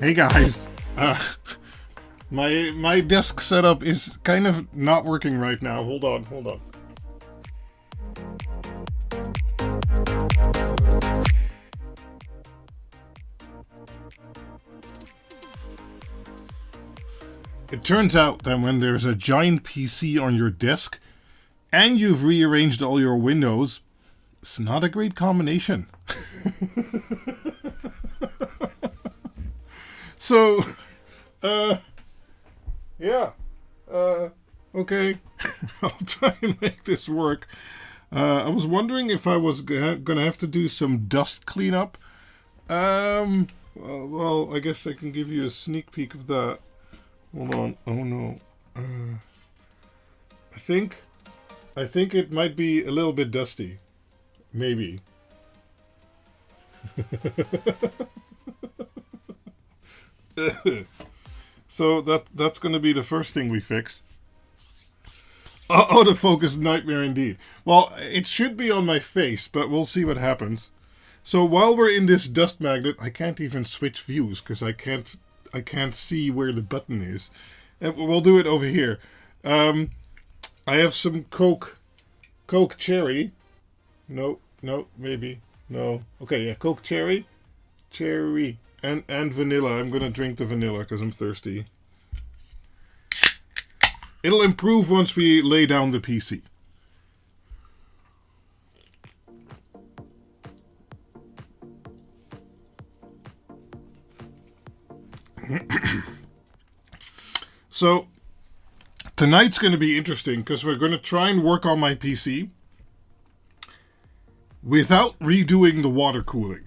Hey guys, my desk setup is kind of not working right now. Hold on. It turns out that when there's a giant PC on your desk and you've rearranged all your windows, it's not a great combination. So, yeah, okay, I'll try and make this work. I was wondering if I was gonna have to do some dust cleanup. Well, I guess I can give you a sneak peek of that. Hold on. Oh no. I think it might be a little bit dusty. Maybe. So that's going to be the first thing we fix. Autofocus nightmare indeed. Well, it should be on my face, but we'll see what happens. So while we're in this dust magnet, I can't even switch views because I can't see where the button is. And we'll do it over here. I have some Coke Cherry. No, maybe. No. Okay, yeah, Coke Cherry. And vanilla. I'm gonna drink the vanilla because I'm thirsty. It'll improve once we lay down the PC. So tonight's going to be interesting because we're going to try and work on my PC without redoing the water cooling.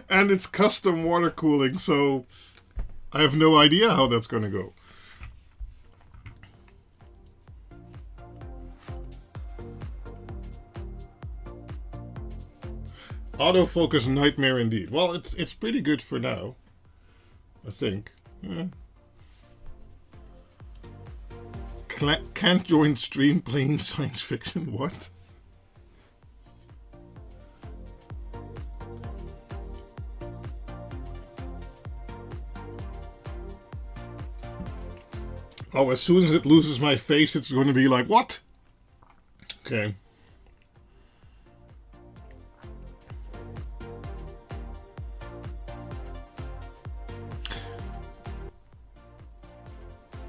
And it's custom water cooling, so I have no idea how that's going to go. Autofocus nightmare indeed. Well, it's pretty good for now, I think. Yeah. Can't join stream playing science fiction. What? Oh, as soon as it loses my face, it's going to be like, what? Okay.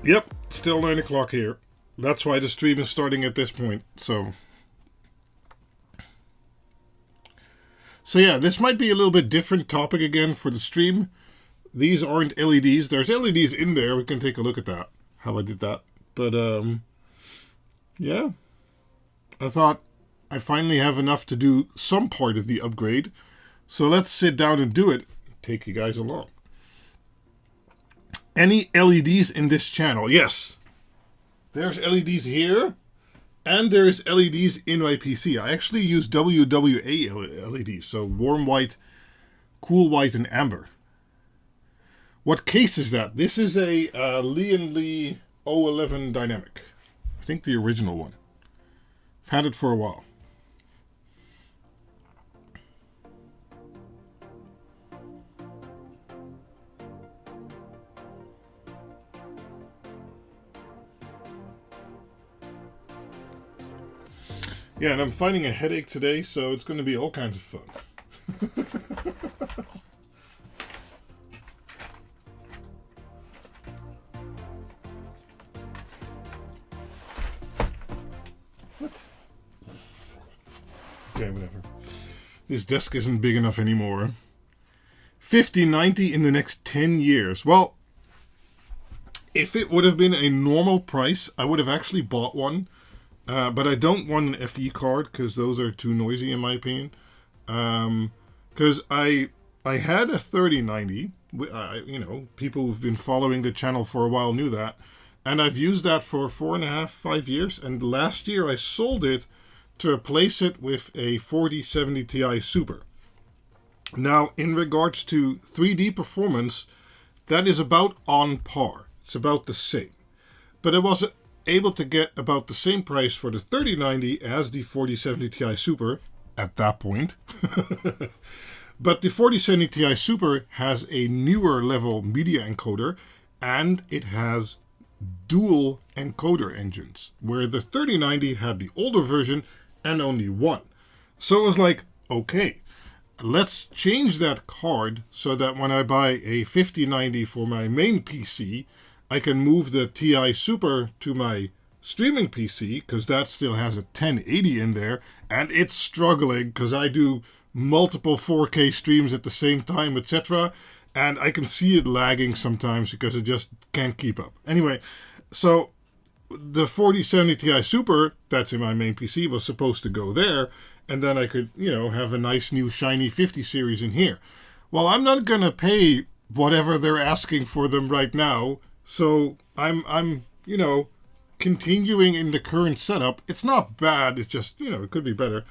Yep, still 9 o'clock here. That's why the stream is starting at this point, so yeah, this might be a little bit different topic again for the stream. These aren't LEDs. There's LEDs in there. We can take a look at that, how I did that. But, yeah. I thought I finally have enough to do some part of the upgrade. So let's sit down and do it. Take you guys along. Any LEDs in this channel? Yes. There's LEDs here. And there's LEDs in my PC. I actually use WWA LEDs. So warm white, cool white, and amber. What case is that? This is a Lee 011 Dynamic. I think the original one. I've had it for a while. Yeah, and I'm finding a headache today, so it's going to be all kinds of fun. What? Okay, whatever. This desk isn't big enough anymore. 5090 in the next 10 years. Well, if it would have been a normal price, I would have actually bought one. But I don't want an FE card because those are too noisy in my opinion. Because I had a 3090. You know, people who've been following the channel for a while knew that. And I've used that for 4.5, 5 years. And last year I sold it to replace it with a 4070 Ti Super. Now, in regards to 3D performance, that is about on par. It's about the same. But it was able to get about the same price for the 3090 as the 4070 Ti Super at that point. But the 4070 Ti Super has a newer level media encoder, and it has dual encoder engines, where the 3090 had the older version and only one. So it was like, okay, let's change that card so that when I buy a 5090 for my main PC, I can move the Ti Super to my streaming PC, because that still has a 1080 in there, and it's struggling because I do multiple 4K streams at the same time, etc. And I can see it lagging sometimes because it just can't keep up. Anyway, so the 4070 Ti Super that's in my main PC was supposed to go there, and then I could, have a nice new shiny 50 series in here. Well, I'm not going to pay whatever they're asking for them right now, so I'm continuing in the current setup. It's not bad, it's just, it could be better.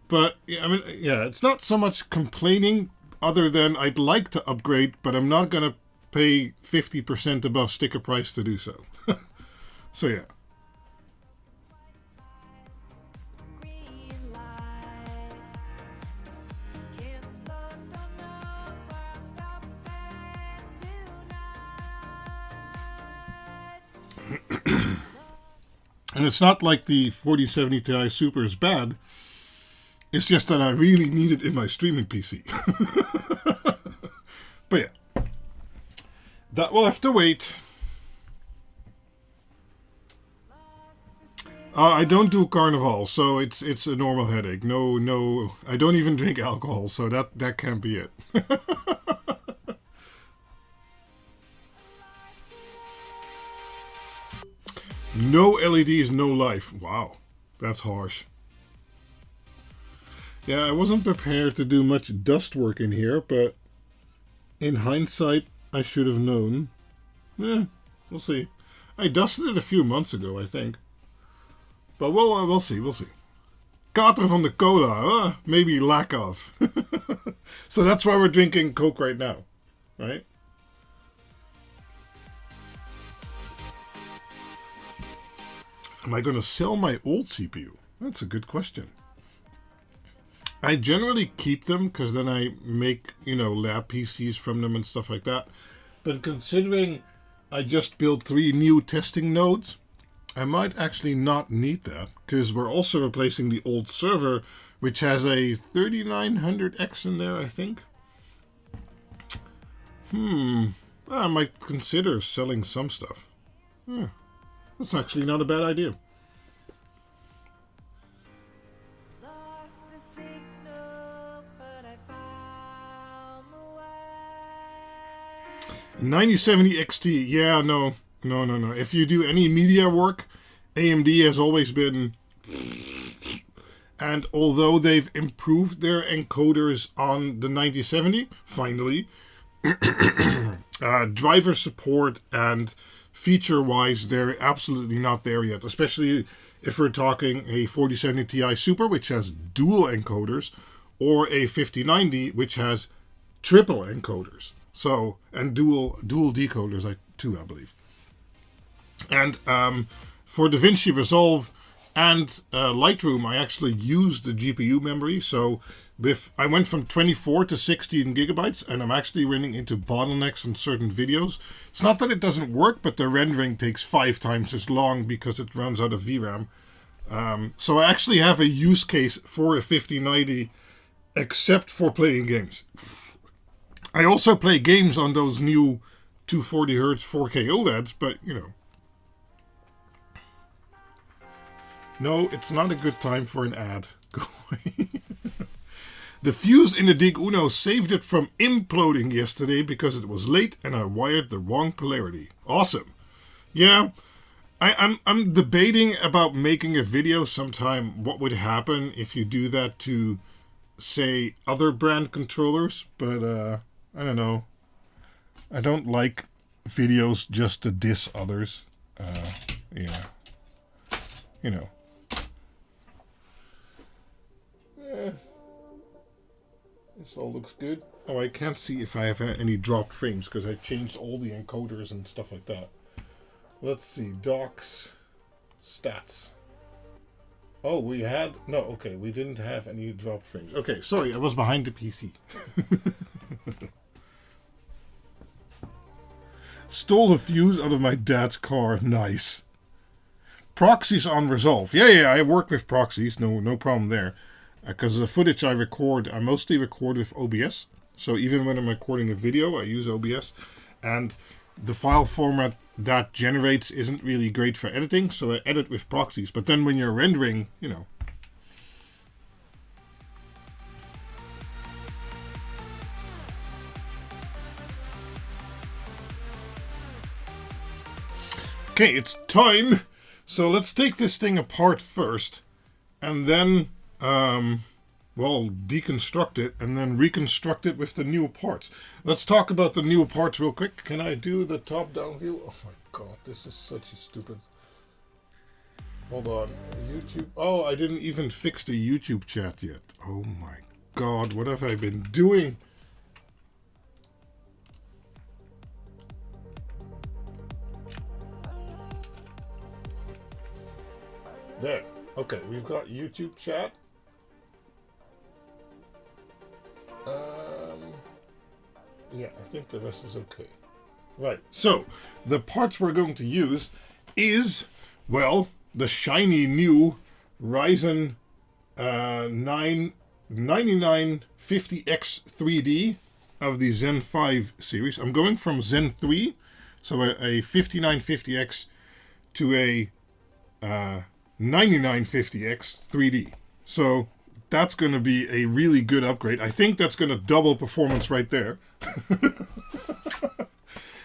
But, it's not so much complaining, other than I'd like to upgrade, but I'm not going to pay 50% above sticker price to do so. So, yeah. And it's not like the 4070 Ti Super is bad. It's just that I really need it in my streaming PC. But yeah, that will have to wait. I don't do Carnival, so it's a normal headache. No, I don't even drink alcohol, so that can't be it. No LEDs, no life. Wow, that's harsh. Yeah, I wasn't prepared to do much dust work in here, but in hindsight, I should have known. We'll see. I dusted it a few months ago, I think. But we'll see. Kater van de cola, maybe lack of. So that's why we're drinking Coke right now, right? Am I going to sell my old CPU? That's a good question. I generally keep them because then I make, lab PCs from them and stuff like that. But considering I just built 3 new testing nodes, I might actually not need that, because we're also replacing the old server, which has a 3900X in there, I think. I might consider selling some stuff. That's actually not a bad idea. Lost the signal, but I found the way. 9070 XT. Yeah, no. If you do any media work, AMD has always been... And although they've improved their encoders on the 9070, finally, driver support and feature-wise, they're absolutely not there yet. Especially if we're talking a 4070 Ti Super, which has dual encoders, or a 5090, which has triple encoders. So, and dual decoders too, I believe. And for DaVinci Resolve and Lightroom, I actually used the GPU memory. So I went from 24 to 16 gigabytes, and I'm actually running into bottlenecks in certain videos. It's not that it doesn't work, but the rendering takes 5 times as long because it runs out of VRAM. So I actually have a use case for a 5090, except for playing games. I also play games on those new 240Hz 4K OLEDs, but, No, it's not a good time for an ad. Go away. The fuse in the Dig Uno saved it from imploding yesterday because it was late and I wired the wrong polarity. Awesome. Yeah, I'm debating about making a video sometime what would happen if you do that to, say, other brand controllers, but I don't know. I don't like videos just to diss others. Yeah. This all looks good. Oh, I can't see if I have any dropped frames because I changed all the encoders and stuff like that. Let's see. Docs. Stats. Oh, we had no. Okay, we didn't have any drop frames. Okay, sorry, I was behind the PC. Stole a fuse out of my dad's car. Nice. Proxies on Resolve. Yeah, I work with proxies. No problem there. Because the footage I record, I mostly record with OBS. So even when I'm recording a video, I use OBS. And the file format that generates isn't really great for editing, so I edit with proxies. But then when you're rendering, you know. Okay, it's time. So let's take this thing apart first, and then, well, deconstruct it, and then reconstruct it with the new parts. Let's talk about the new parts real quick. Can I do the top-down view? Oh my god, this is such a stupid... Hold on, YouTube... Oh, I didn't even fix the YouTube chat yet. Oh my god, what have I been doing? There. Okay, we've got YouTube chat. Yeah, I think the rest is okay. Right, so the parts we're going to use is, well, the shiny new Ryzen 9 9950X 3D of the Zen 5 series. I'm going from Zen 3, so a 5950X to a 9950X 3D. So that's going to be a really good upgrade. I think that's going to double performance right there.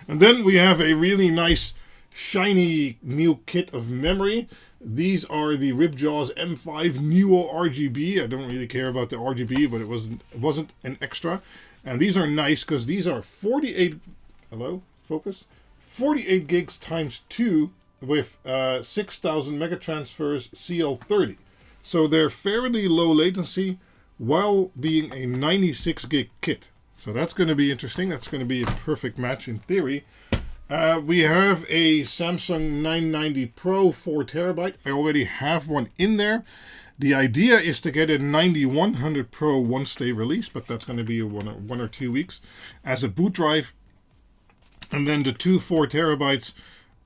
And then we have a really nice shiny new kit of memory. These are the Ripjaws M5 Neo RGB. I don't really care about the RGB, but it wasn't an extra. And these are nice because these are 48... Hello? Focus? 48 gigs times 2 with 6,000 megatransfers CL30. So they're fairly low latency while being a 96 gig kit. So that's going to be interesting. That's going to be a perfect match in theory. We have a Samsung 990 Pro 4 terabyte. I already have one in there. The idea is to get a 9100 Pro once they release, but that's going to be one or 2 weeks as a boot drive. And then the two 4 terabytes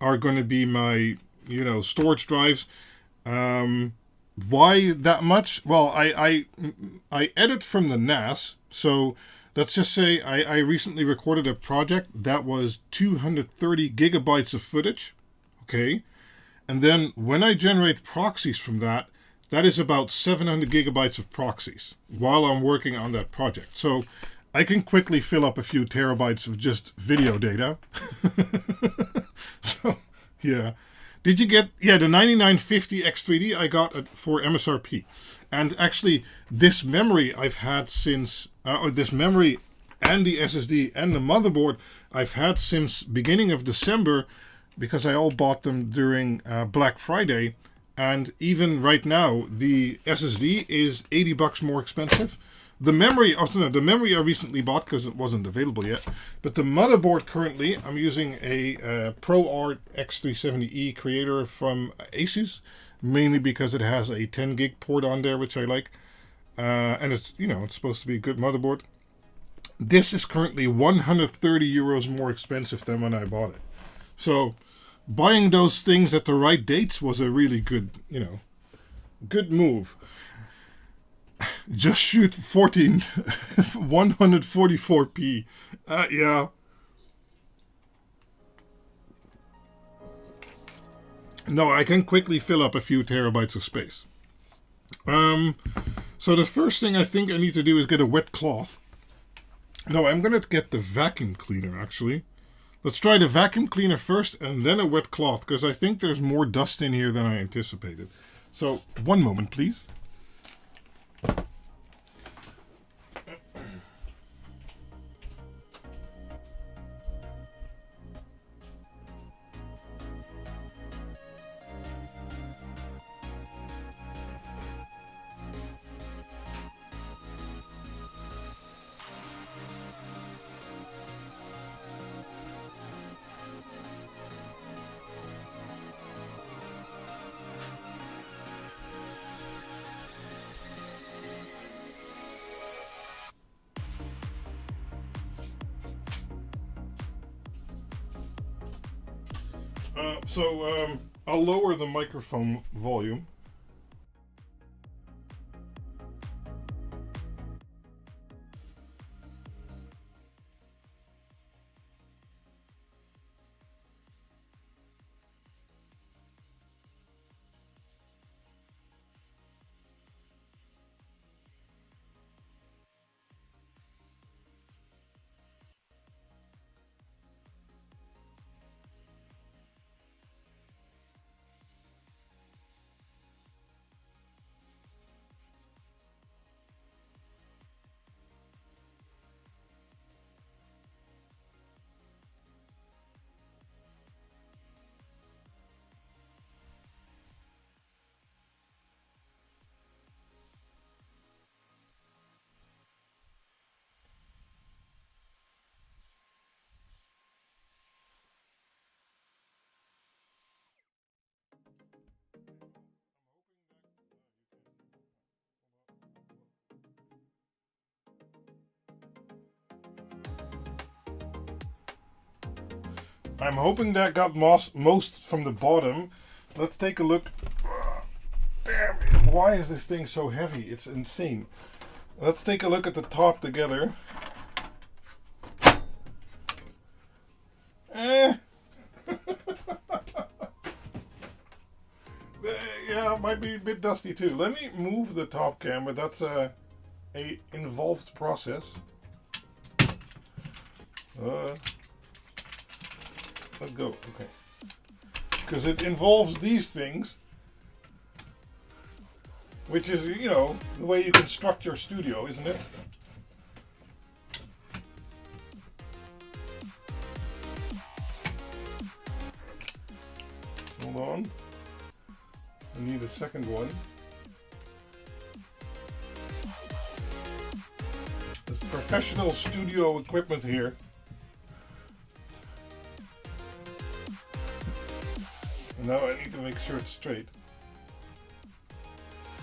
are going to be my, storage drives. Why that much? Well, I edit from the NAS, so let's just say I recently recorded a project that was 230 gigabytes of footage, okay? And then when I generate proxies from that, that is about 700 gigabytes of proxies while I'm working on that project. So I can quickly fill up a few terabytes of just video data. So, yeah. Did you get, the 9950 X3D I got for MSRP. And actually, this memory I've had since, this memory and the SSD and the motherboard I've had since beginning of December, because I all bought them during Black Friday. And even right now, the SSD is $80 more expensive. The memory, the memory I recently bought because it wasn't available yet. But the motherboard currently, I'm using a ProArt X370E creator from Asus, mainly because it has a 10 gig port on there, which I like. And it's, it's supposed to be a good motherboard. This is currently 130 euros more expensive than when I bought it. So buying those things at the right dates was a really good, good move. Just shoot 144p. Yeah. No, I can quickly fill up a few terabytes of space. So the first thing I think I need to do is get a wet cloth. No, I'm going to get the vacuum cleaner, actually. Let's try the vacuum cleaner first and then a wet cloth, because I think there's more dust in here than I anticipated. So, one moment, please. I'll lower the microphone volume. I'm hoping that got most from the bottom. Let's take a look. Damn, why is this thing so heavy? It's insane. Let's take a look at the top together. Yeah, it might be a bit dusty too. Let me move the top camera. That's a involved process. Let go. Okay. Because it involves these things, which is, you know, the way you construct your studio, isn't it? Hold on. I need a second one. This professional studio equipment here. And now I need to make sure it's straight.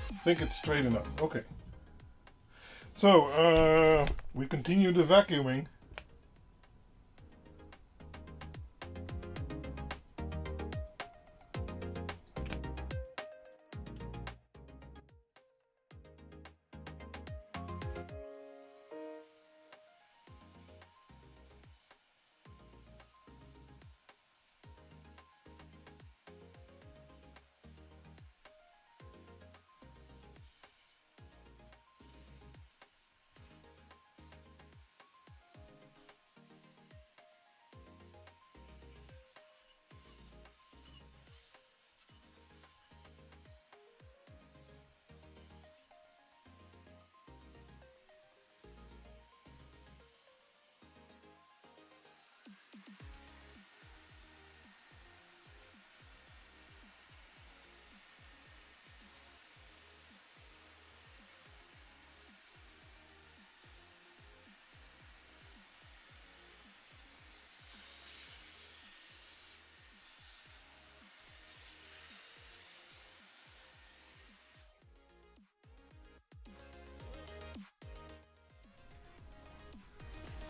I think it's straight enough. Okay. So, we continue the vacuuming.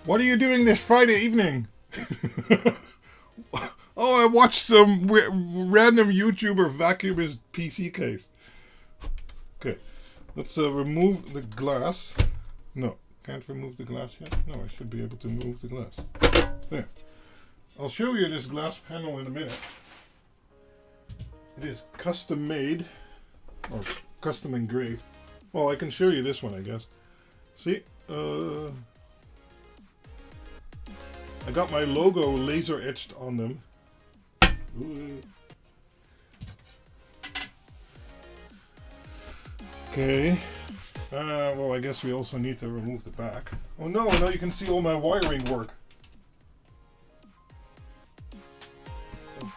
What are you doing this Friday evening? Oh, I watched some random YouTuber vacuum his PC case. Okay, let's remove the glass. No, can't remove the glass yet. No, I should be able to move the glass. There. I'll show you this glass panel in a minute. It is custom made, or custom engraved. Well, I can show you this one, I guess. See? I got my logo laser etched on them. Ooh. Okay. Well, I guess we also need to remove the back. Oh no, now you can see all my wiring work. Oh,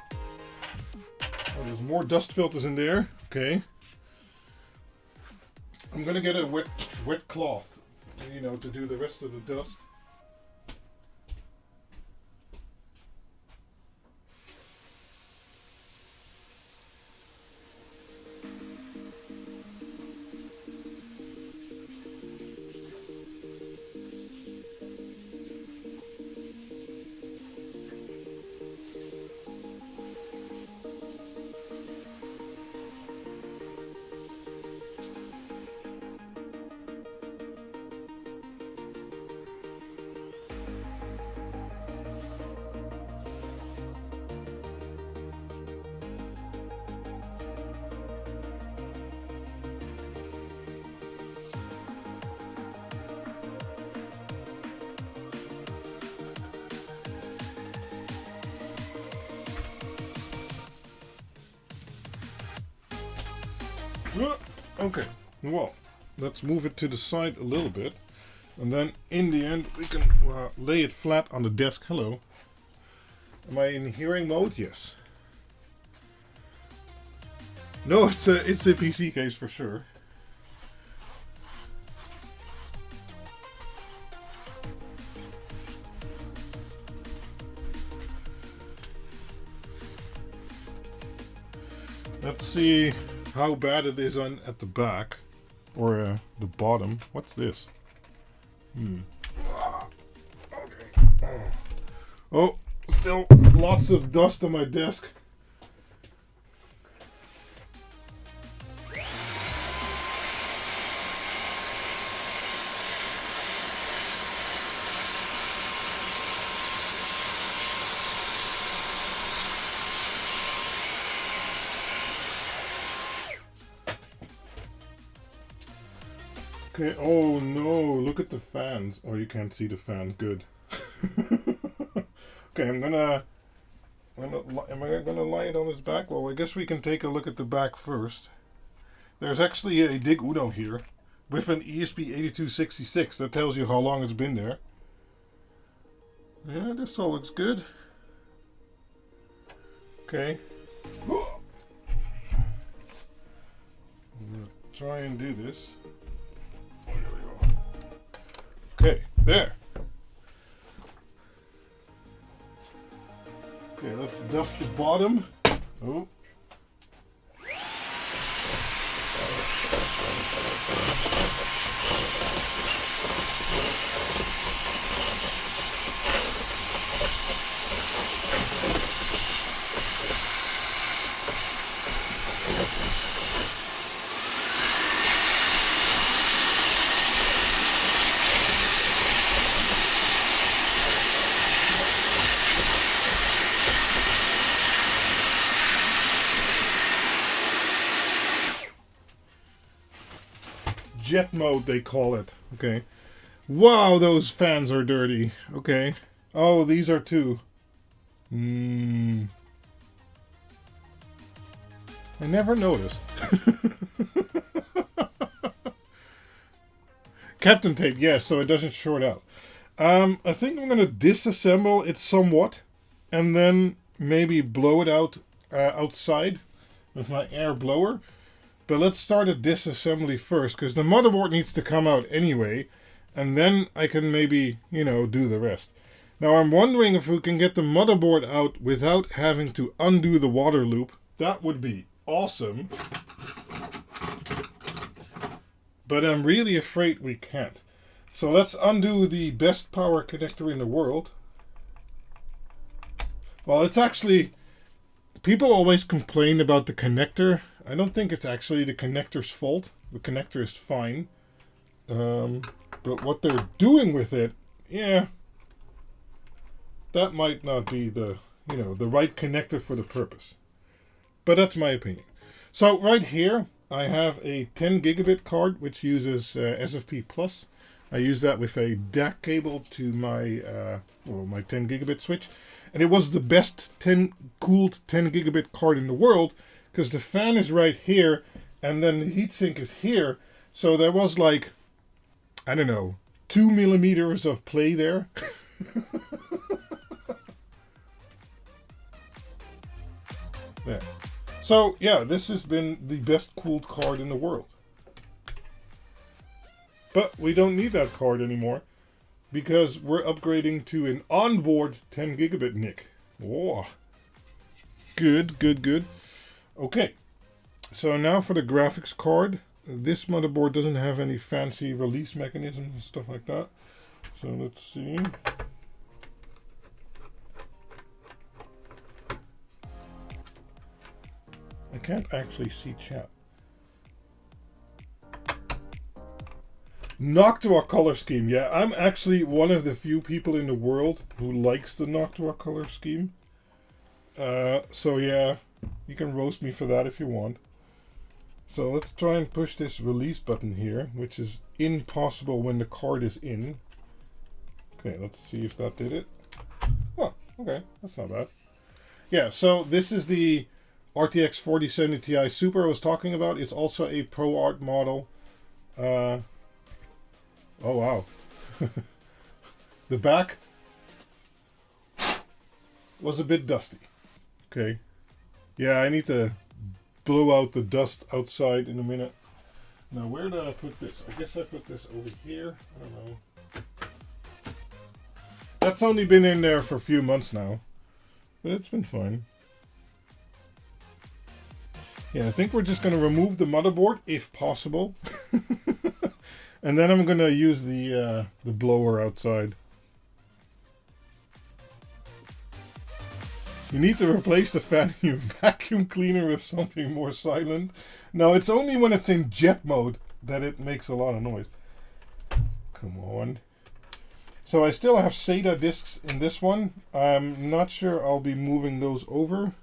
there's more dust filters in there. Okay. I'm gonna get a wet cloth, you know, to do the rest of the dust. Okay, well, let's move it to the side a little bit. And then in the end, we can lay it flat on the desk. Hello. Am I in hearing mode? Yes. No, it's a PC case for sure. Let's see how bad it is at the back or the bottom. What's this? Okay. Oh, still lots of dust on my desk. Okay, oh no, look at the fans. Oh, you can't see the fans, good. Okay, am I gonna lie it on his back? Well, I guess we can take a look at the back first. There's actually a Dig Uno here with an ESP8266 that tells you how long it's been there. Yeah, this all looks good. Okay. I'm gonna try and do this. Oh, here we go. Okay, there. Okay, let's dust the bottom. Oh. Jet mode, they call it. Okay. Wow, those fans are dirty. Okay. Oh, these are too. I never noticed. Captain tape, yes, so it doesn't short out. I think I'm going to disassemble it somewhat and then maybe blow it out outside with my air blower. But let's start a disassembly first, because the motherboard needs to come out anyway, and then I can maybe, do the rest. Now I'm wondering if we can get the motherboard out without having to undo the water loop. That would be awesome. But I'm really afraid we can't. So let's undo the best power connector in the world. Well, it's actually... People always complain about the connector. I don't think it's actually the connector's fault. The connector is fine. But what they're doing with it, yeah, that might not be the right connector for the purpose. But that's my opinion. So right here, I have a 10 gigabit card, which uses SFP+. I use that with a DAC cable to my 10 gigabit switch. And it was the best cooled 10 gigabit card in the world, because the fan is right here, and then the heatsink is here. So there was like, I don't know, 2 millimeters of play there. There. So yeah, this has been the best cooled card in the world. But we don't need that card anymore, because we're upgrading to an onboard 10 gigabit NIC. Oh, good, good, good. Okay, so now for the graphics card. This motherboard doesn't have any fancy release mechanisms and stuff like that. So let's see. I can't actually see chat. Noctua color scheme. Yeah, I'm actually one of the few people in the world who likes the Noctua color scheme. So yeah, you can roast me for that if you want. So let's try and push this release button here, which is impossible when the card is in. Okay, let's see if that did it. Oh, okay, that's not bad. Yeah, so this is the RTX 4070 Ti Super I was talking about. It's also a ProArt model. Oh wow. The back was a bit dusty. Okay. Yeah, I need to blow out the dust outside in a minute. Now, where did I put this? I guess I put this over here. I don't know. That's only been in there for a few months now, but it's been fine. Yeah, I think we're just going to remove the motherboard if possible. And then I'm going to use the blower outside. You need to replace the fan in your vacuum cleaner with something more silent. No, it's only when it's in jet mode that it makes a lot of noise. Come on. So I still have SATA discs in this one. I'm not sure I'll be moving those over.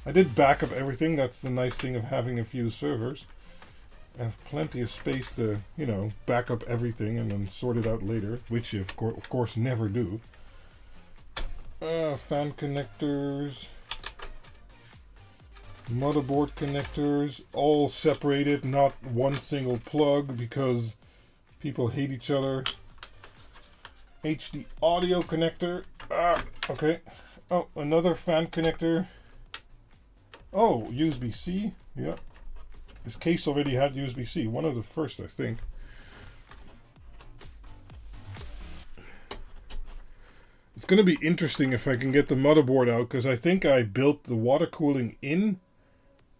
I did back up everything. That's the nice thing of having a few servers. I have plenty of space to, you know, back up everything and then sort it out later, which you of course never do. Fan connectors, motherboard connectors, all separated, not one single plug because people hate each other. HD audio connector. Okay. Oh, another fan connector. Oh, USB-C. Yeah. This case already had USB-C. One of the first, I think. It's going to be interesting if I can get the motherboard out, because I think I built the water cooling in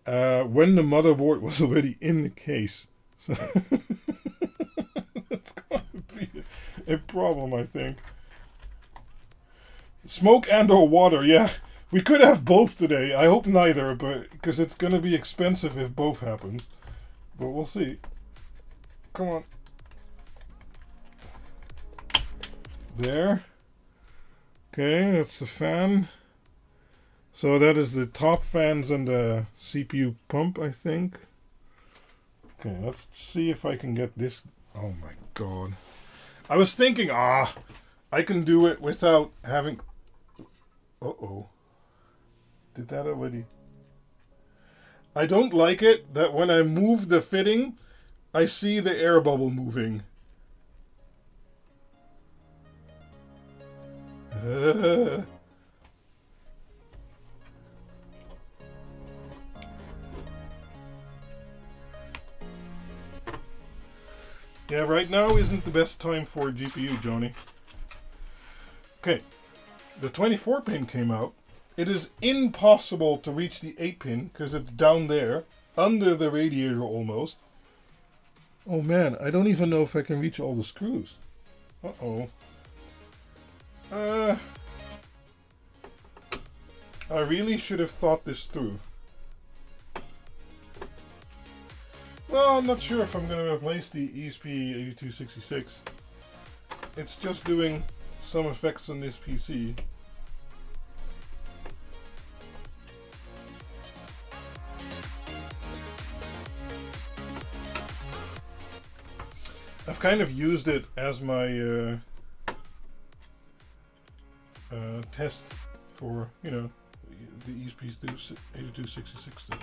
when the motherboard was already in the case. So that's going to be a problem, I think. Smoke and or water, yeah. We could have both today. I hope neither, but because it's going to be expensive if both happens. But we'll see. Come on. There. Okay, that's the fan. So that is the top fans and the CPU pump, I think. Okay, let's see if I can get this. Oh my god. I was thinking, I can do it without having... Uh-oh. Did that already? I don't like it that when I move the fitting, I see the air bubble moving. Yeah, right now isn't the best time for a GPU, Johnny. Okay, the 24-pin came out. It is impossible to reach the 8-pin because it's down there, under the radiator almost. Oh man, I don't even know if I can reach all the screws. Uh-oh. I really should have thought this through. Well, I'm not sure if I'm going to replace the ESP8266. It's just doing some effects on this PC. I've kind of used it as my test for, you know, the ESP8266 still.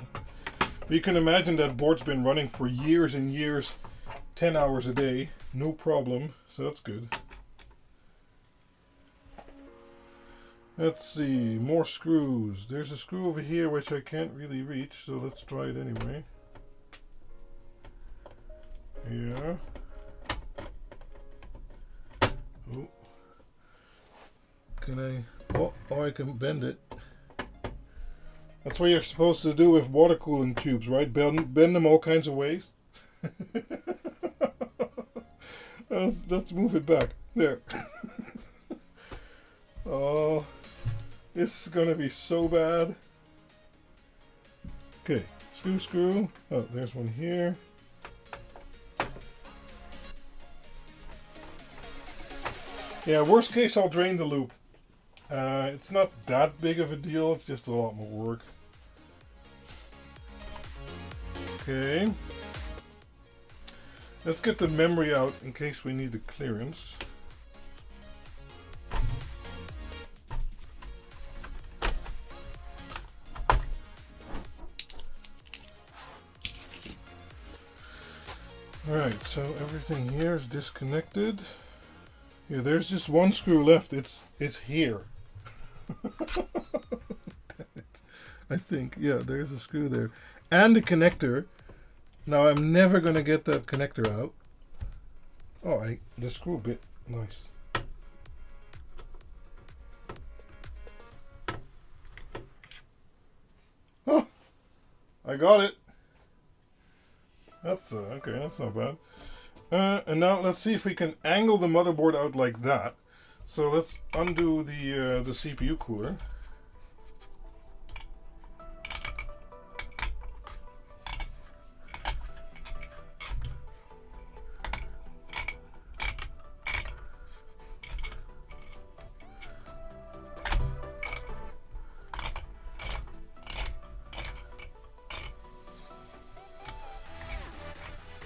But you can imagine that board's been running for years and years, 10 hours a day, no problem, so that's good. Let's see, more screws. There's a screw over here which I can't really reach, so let's try it anyway. Yeah. Oh. Can I? Oh, I can bend it. That's what you're supposed to do with water cooling tubes, right? Bend them all kinds of ways. Let's move it back. There. Oh, this is gonna be so bad. Okay, screw. Oh, there's one here. Yeah, worst case, I'll drain the loop. It's not that big of a deal, it's just a lot more work. Okay. Let's get the memory out in case we need the clearance. Alright, so everything here is disconnected. Yeah, there's just one screw left. It's here. Damn it. I think, yeah, there's a screw there. And the connector. Now I'm never going to get that connector out. Oh, the screw bit. Nice. Oh, I got it. That's okay, that's not bad. And now let's see if we can angle the motherboard out like that. So let's undo the CPU cooler.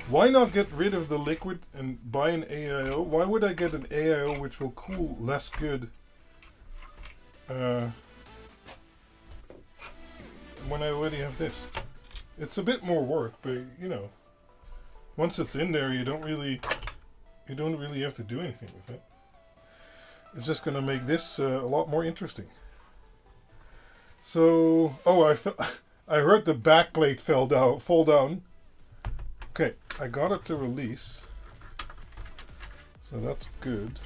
Why not get rid of the liquid and buy an AIO? Why would I get an AIO which will cool less good when I already have this? It's a bit more work, but you know, once it's in there, you don't really have to do anything with it. It's just going to make this a lot more interesting. So, oh, I heard the back plate fall down. Okay, I got it to release, so that's good.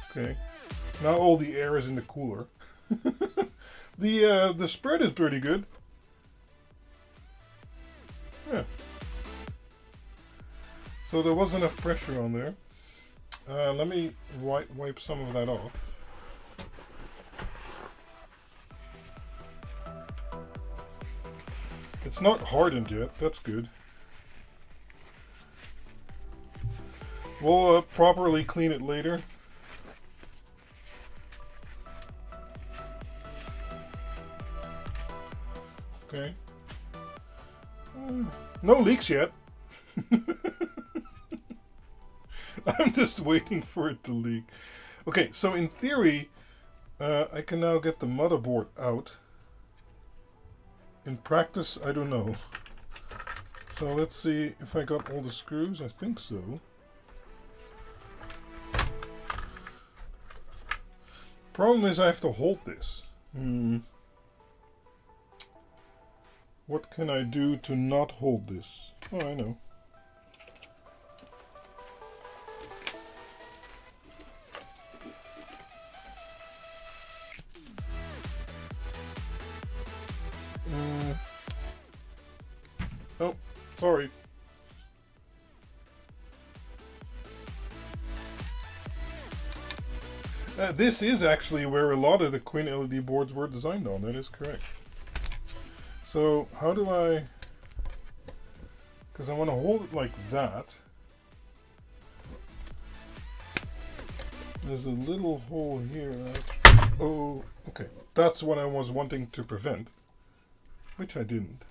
Okay, now all the air is in the cooler. The spread is pretty good. Yeah. So there was enough pressure on there. Let me wipe some of that off. It's not hardened yet, that's good. We'll properly clean it later. Okay. No leaks yet. I'm just waiting for it to leak. Okay, so in theory, I can now get the motherboard out. In practice, I don't know. So let's see if I got all the screws. I think so. Problem is I have to hold this. What can I do to not hold this? Oh, I know. Oh, sorry. This is actually where a lot of the Quinn LED boards were designed on. That is correct. So how do I... Because I want to hold it like that. There's a little hole here. Oh, okay. That's what I was wanting to prevent. Which I didn't.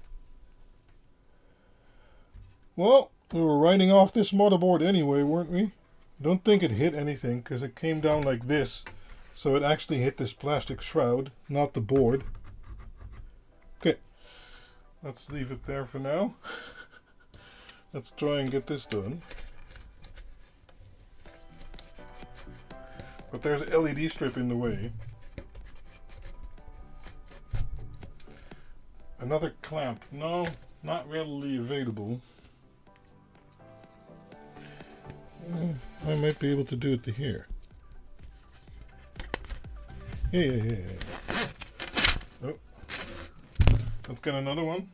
Well, we were writing off this motherboard anyway, weren't we? I don't think it hit anything because it came down like this. So it actually hit this plastic shroud, not the board. Okay. Let's leave it there for now. Let's try and get this done. But there's an LED strip in the way. Another clamp. No, not readily available. I might be able to do it to here. Yeah. Oh. Let's get another one.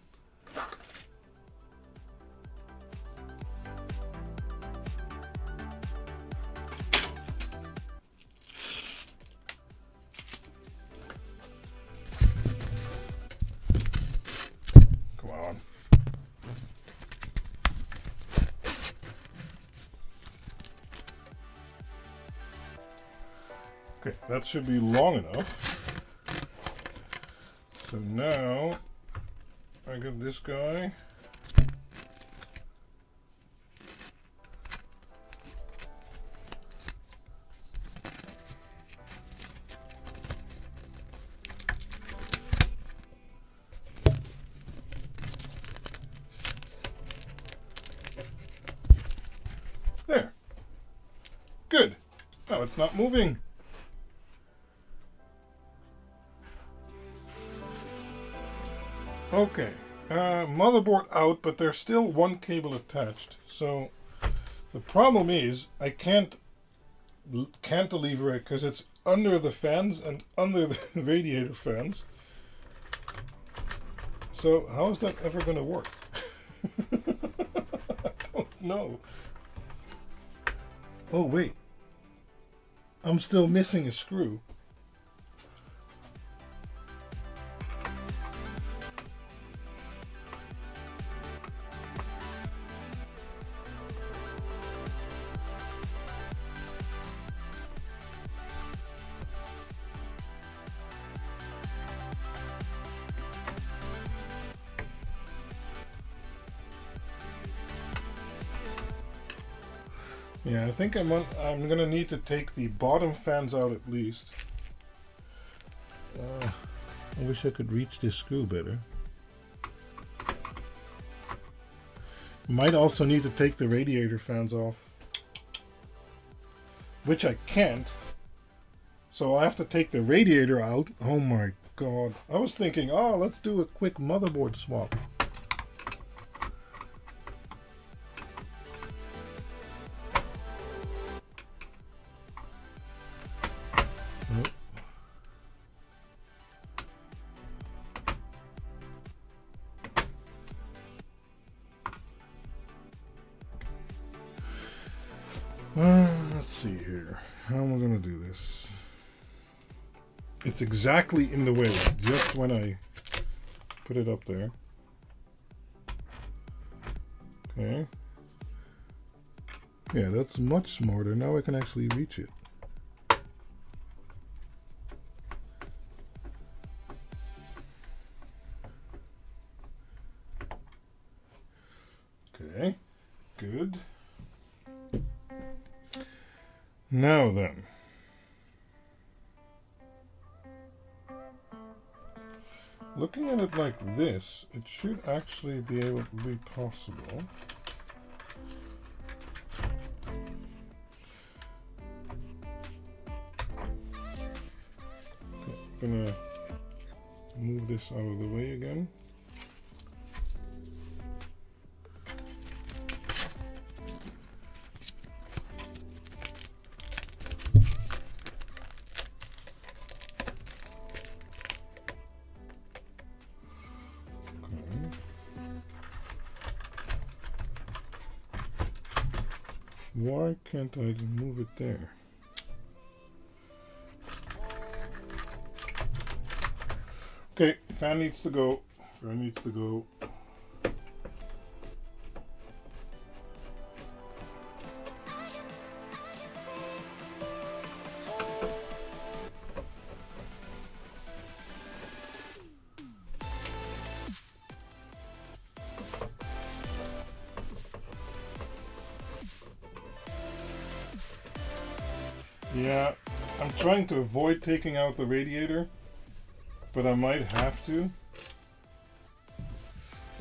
Come on. Okay, that should be long enough. So now I got this guy. it's not moving. Okay, motherboard out, but there's still one cable attached. So the problem is I can't cantilever it because it's under the fans and under the radiator fans. So how is that ever going to work? I don't know. Oh wait, I'm still missing a screw. Yeah, I think I'm gonna need to take the bottom fans out at least. I wish I could reach this screw better. Might also need to take the radiator fans off, which I can't. So I have to take the radiator out. Oh my god! I was thinking, oh, let's do a quick motherboard swap. Let's see here. How am I going to do this? It's exactly in the way, just when I put it up there. Okay. Yeah, that's much smarter. Now I can actually reach it. Okay, good. Now then, looking at it like this, it should actually be able to be possible. Okay, I'm gonna move this out of the way again. Why can't I move it there? Okay, fan needs to go. Fan needs to go. Yeah, I'm trying to avoid taking out the radiator, but I might have to.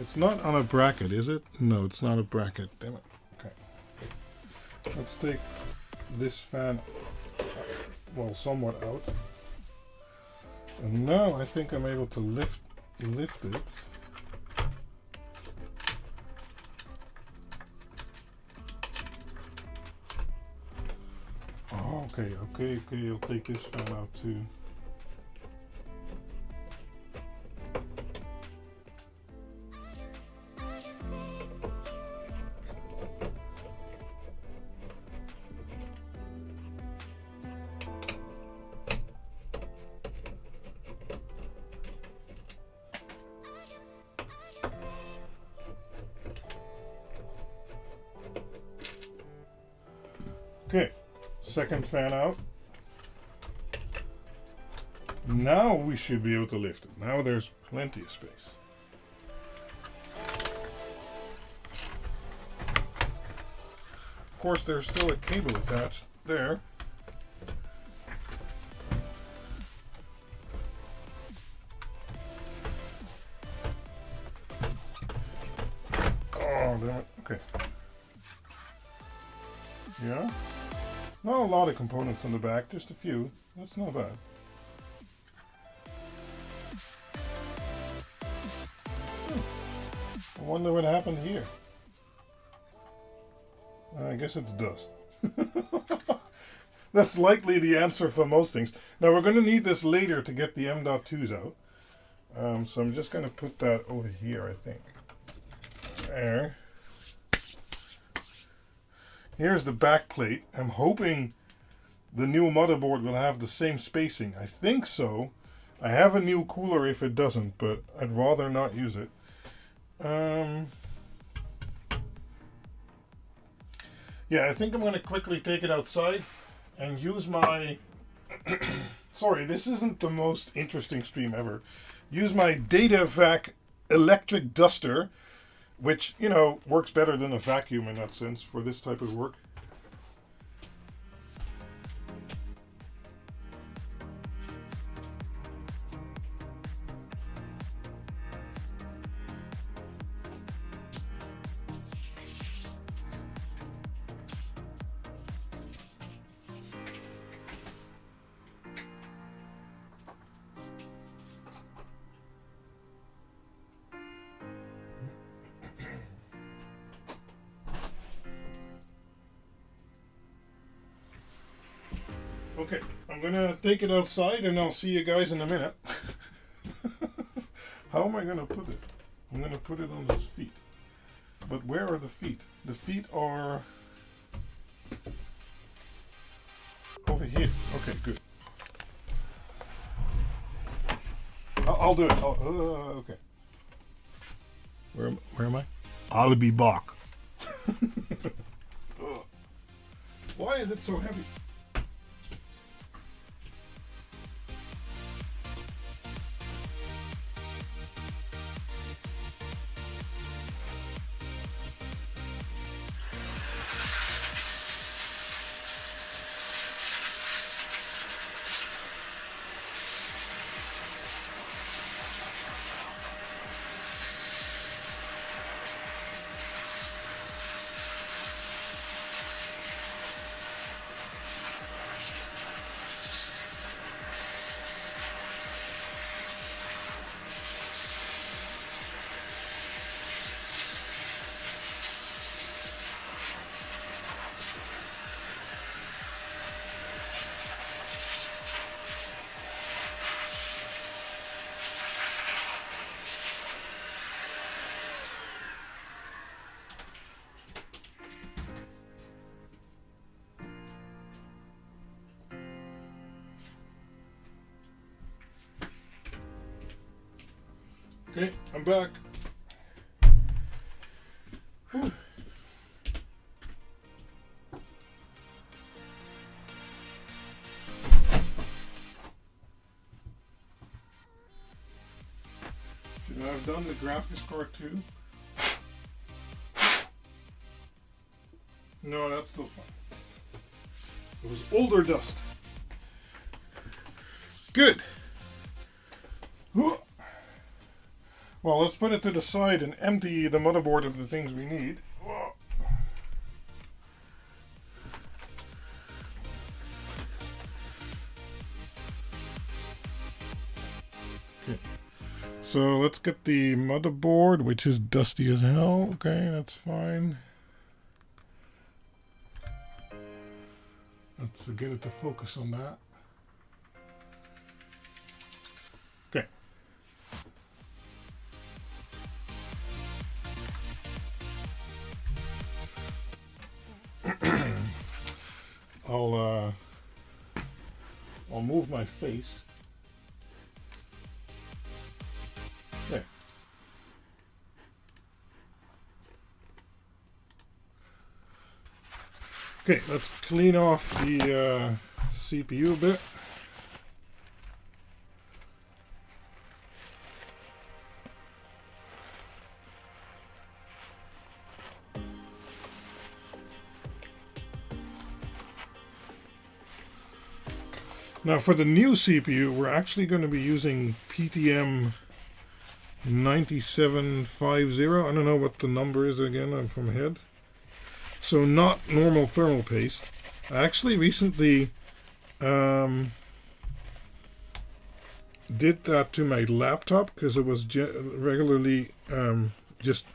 It's not on a bracket, is it? No, it's not a bracket. Damn it. Okay. Let's take this fan, well, somewhat out. And now I think I'm able to lift it. Oh, okay, I'll take this fan out too. Okay, second fan out. Now we should be able to lift it. Now there's plenty of space. Of course, there's still a cable attached there. Oh, damn it. Okay. Yeah. Well, lot of components on the back, just a few. That's not bad. I wonder what happened here. I guess it's dust. That's likely the answer for most things. Now we're going to need this later to get the M.2s out. So I'm just going to put that over here, I think. There. Here's the back plate. I'm hoping the new motherboard will have the same spacing. I think so. I have a new cooler if it doesn't, but I'd rather not use it. Yeah, I think I'm going to quickly take it outside and use my... Sorry, this isn't the most interesting stream ever. Use my DataVac electric duster, which, you know, works better than a vacuum in that sense for this type of work. Okay, I'm gonna take it outside and I'll see you guys in a minute. How am I gonna put it? I'm gonna put it on his feet. But where are the feet? The feet are over here. Okay, good. I'll do it. Okay. Where am I? I'll be back. Why is it so heavy? Okay, I'm back. Whew. Should I have done the graphics card too? No, that's still fine. It was older dust. Good. Whew. Well, let's put it to the side and empty the motherboard of the things we need. Okay. So let's get the motherboard, which is dusty as hell. Okay, that's fine. Let's get it to focus on that. Okay. I'll move my face. There. Okay, let's clean off the CPU a bit. Now for the new CPU, we're actually going to be using PTM 9750. I don't know what the number is again, I'm from head. So not normal thermal paste. I actually recently did that to my laptop because it was regularly just,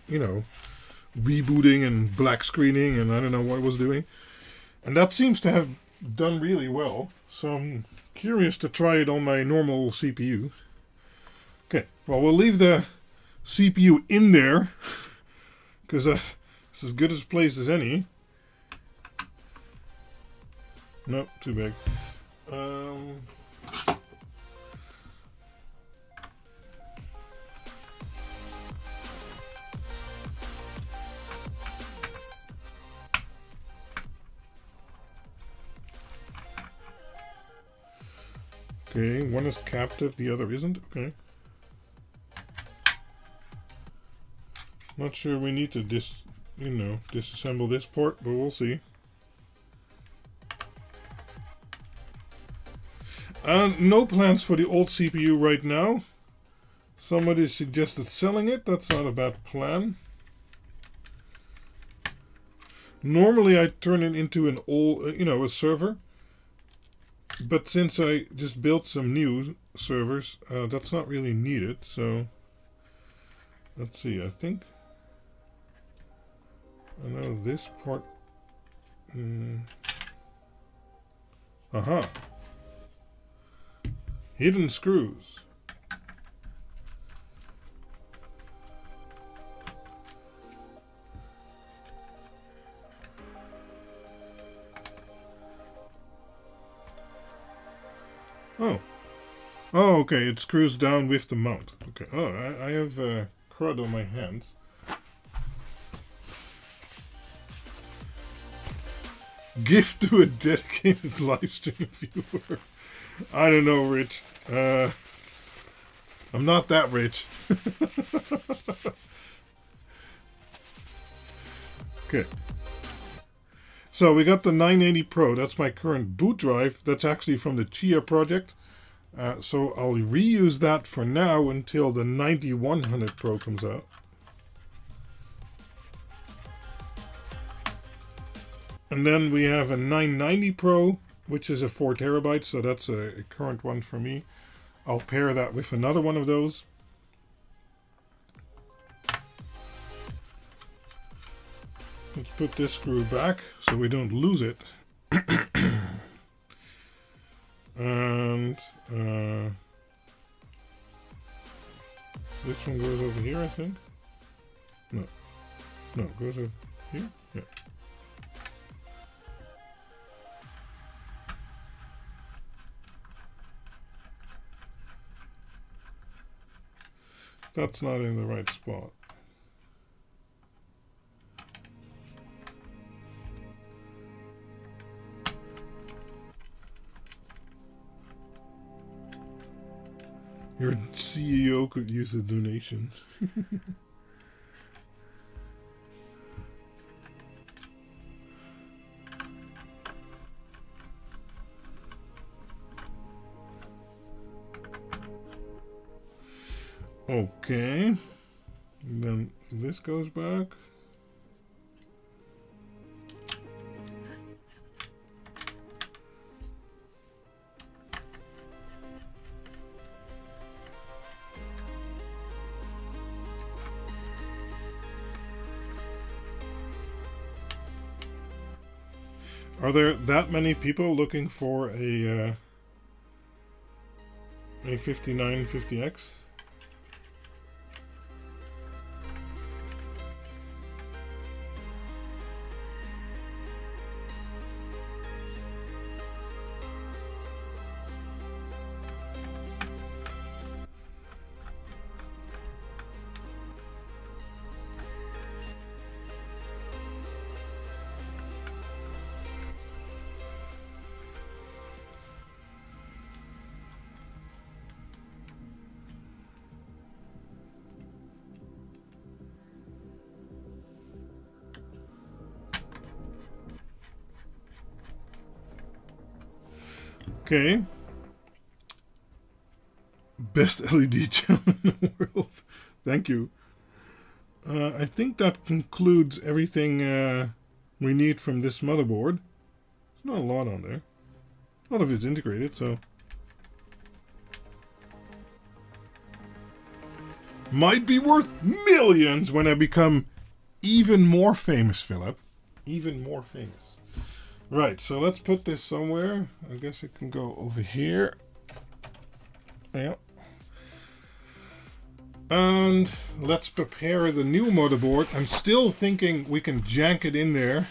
rebooting and black screening, and I don't know what it was doing. And that seems to have done really well. So I'm curious to try it on my normal CPU. Okay, well, we'll leave the CPU in there because it's as good a place as any. Nope, too big. Okay, one is captive, the other isn't. Okay. Not sure we need to disassemble this port, but we'll see. No plans for the old CPU right now. Somebody suggested selling it. That's not a bad plan. Normally I turn it into an old, a server. But since I just built some new servers, that's not really needed. So let's see. I think I know this part. Aha. Hidden screws. Oh, okay. It screws down with the mount. Okay. Oh, I have crud on my hands. Gift to a dedicated live stream viewer. I don't know, Rich. I'm not that rich. Okay. So we got the 980 Pro. That's my current boot drive. That's actually from the Chia project. So I'll reuse that for now until the 9100 Pro comes out. And then we have a 990 Pro, which is a 4 terabyte, so that's a current one for me. I'll pair that with another one of those. Let's put this screw back so we don't lose it. And this one goes over here, I think. No, it goes over here. Yeah. That's not in the right spot. Your CEO could use a donation. Okay. And then this goes back. Are there that many people looking for a 5950X? Okay. Best LED channel in the world. Thank you. I think that concludes everything we need from this motherboard. Not a lot on there. A lot of it's integrated, so. Might be worth millions when I become even more famous, Philip. Even more famous. Right, so let's put this somewhere. I guess it can go over here. Yeah. And let's prepare the new motherboard. I'm still thinking we can jank it in there.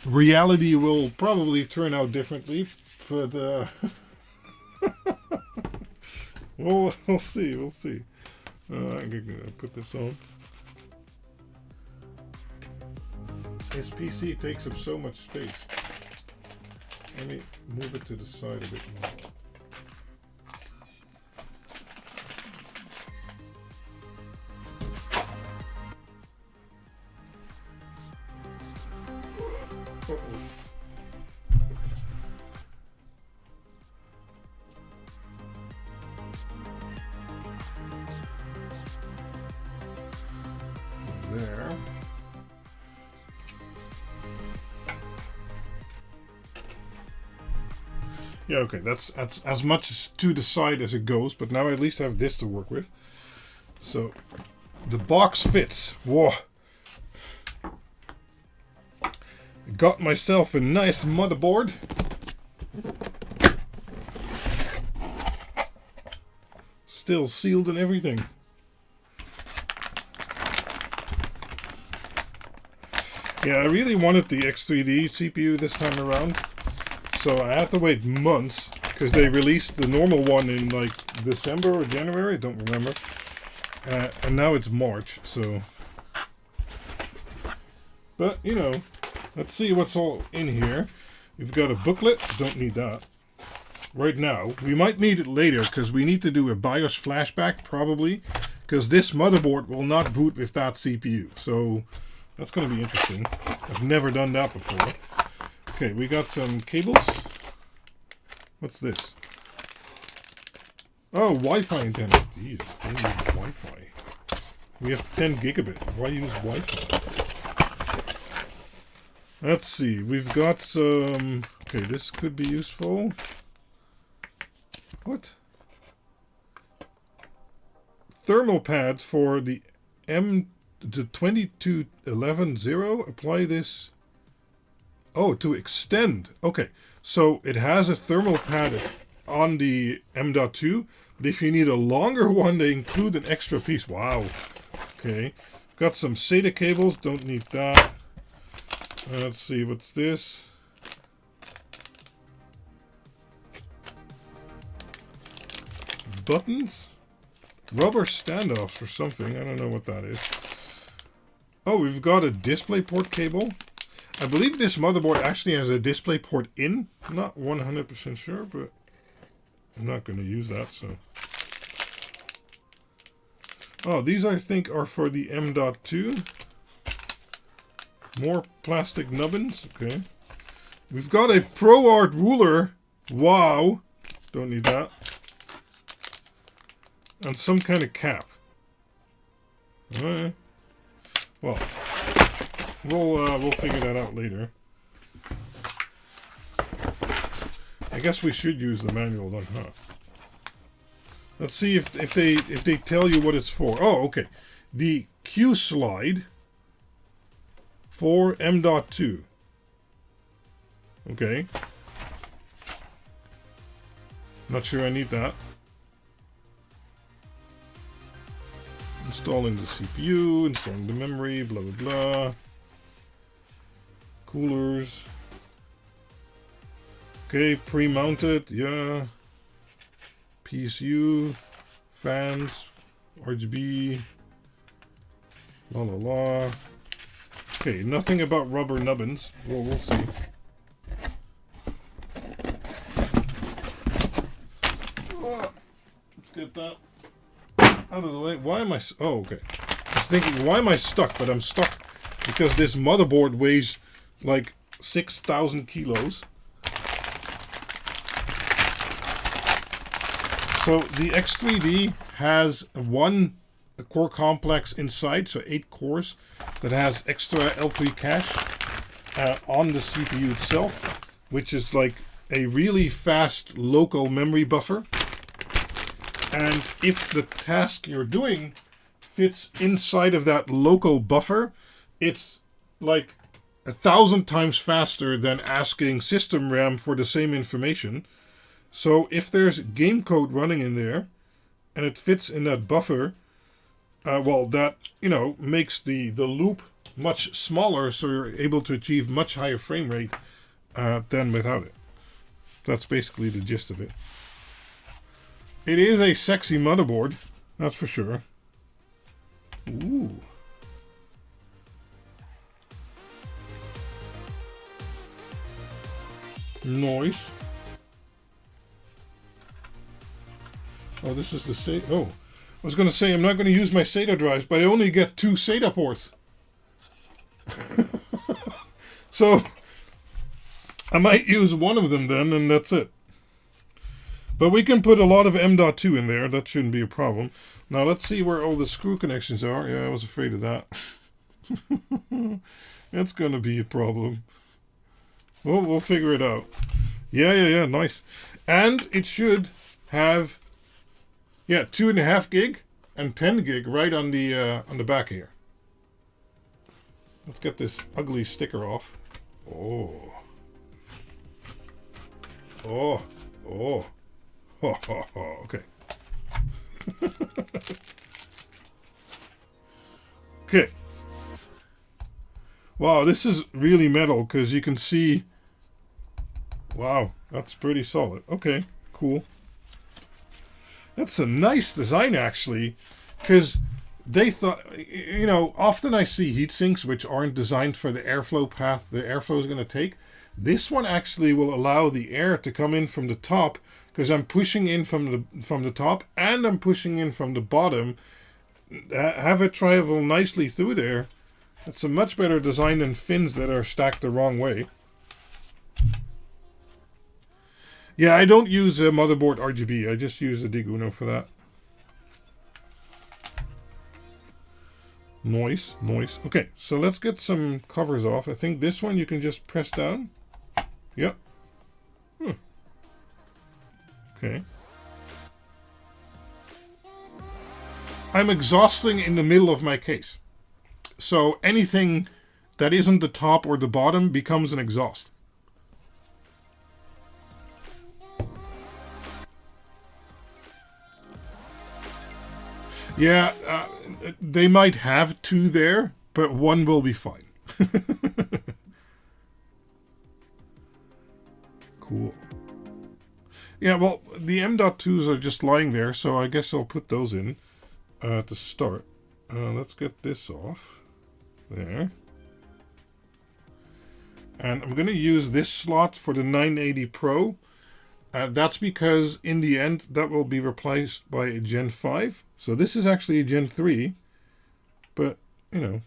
Reality will probably turn out differently, but we'll see. We'll see. I'm gonna put this on. This PC takes up so much space. Let me move it to the side a bit more. There. Yeah, okay, that's as much to the side as it goes, but now I at least have this to work with. So, the box fits. Whoa. Got myself a nice motherboard. Still sealed and everything. Yeah, I really wanted the X3D CPU this time around. So I had to wait months because they released the normal one in like December or January, I don't remember. And now it's March, so. But, you know, let's see what's all in here. We've got a booklet, don't need that right now. We might need it later because we need to do a BIOS flashback probably because this motherboard will not boot with that CPU. So that's going to be interesting. I've never done that before. Okay, we got some cables. What's this? Oh, Wi-Fi antenna. Jeez, I don't use Wi-Fi. We have 10 gigabit. Why use Wi-Fi? Let's see. We've got some. Okay, this could be useful. What? Thermal pads for the the 22110. Apply this. Oh, to extend. Okay, so it has a thermal pad on the M.2, but if you need a longer one, they include an extra piece. Wow. Okay, got some SATA cables. Don't need that. Let's see, what's this? Buttons? Rubber standoffs or something. I don't know what that is. Oh, we've got a DisplayPort cable. I believe this motherboard actually has a DisplayPort in. I'm not 100% sure, but I'm not going to use that, so. Oh, these I think are for the M.2. More plastic nubbins. Okay. We've got a ProArt ruler. Wow. Don't need that. And some kind of cap. Alright. Well, we'll figure that out later. I guess we should use the manual then, huh? Let's see if they tell you what it's for. Oh, okay. The Q slide for M.2. Okay. Not sure I need that. Installing the CPU, installing the memory, blah blah blah. Coolers. Okay, pre-mounted, yeah. PSU, fans, RGB, la la la. Okay, nothing about rubber nubbins. Well, we'll see. Let's get that out of the way. Why am I... Oh, okay. I was thinking, why am I stuck? But I'm stuck because this motherboard weighs like 6,000 kilos. So the X3D has one core complex inside, so 8 cores, that has extra L3 cache. on the CPU itself, which is like a really fast local memory buffer. And if the task you're doing fits inside of that local buffer, it's like 1,000 times faster than asking system RAM for the same information. So if there's game code running in there and it fits in that buffer, well, that, you know, makes the loop much smaller, so you're able to achieve much higher frame rate than without it. That's basically the gist of it. It is a sexy motherboard, that's for sure. Ooh. Noise. Oh, this is the SATA. Oh, I was going to say I'm not going to use my SATA drives, but I only get 2 SATA ports. So I might use one of them then, and that's it. But we can put a lot of M.2 in there. That shouldn't be a problem. Now let's see where all the screw connections are. Yeah, I was afraid of that. That's going to be a problem. Well, we'll figure it out. Yeah, nice. And it should have, 2.5 gig and 10 gig right on the back here. Let's get this ugly sticker off. Oh. Okay. Okay. Wow, this is really metal because you can see. Wow, that's pretty solid. Okay, cool. That's a nice design actually, because they thought, you know, often I see heat sinks which aren't designed for the airflow path the airflow is going to take. This one actually will allow the air to come in from the top, because I'm pushing in from the top and I'm pushing in from the bottom. Have it travel nicely through there. It's a much better design than fins that are stacked the wrong way. Yeah, I don't use a motherboard RGB. I just use a Diguno for that. Noise. Okay, so let's get some covers off. I think this one you can just press down. Yep. Okay. I'm exhausting in the middle of my case. So anything that isn't the top or the bottom becomes an exhaust. Yeah, they might have 2 there, but 1 will be fine. Cool. Yeah, well, the M.2s are just lying there, so I guess I'll put those in to start. Let's get this off. There. And I'm going to use this slot for the 980 Pro. That's because in the end that will be replaced by a Gen 5. So this is actually a Gen 3. But, you know.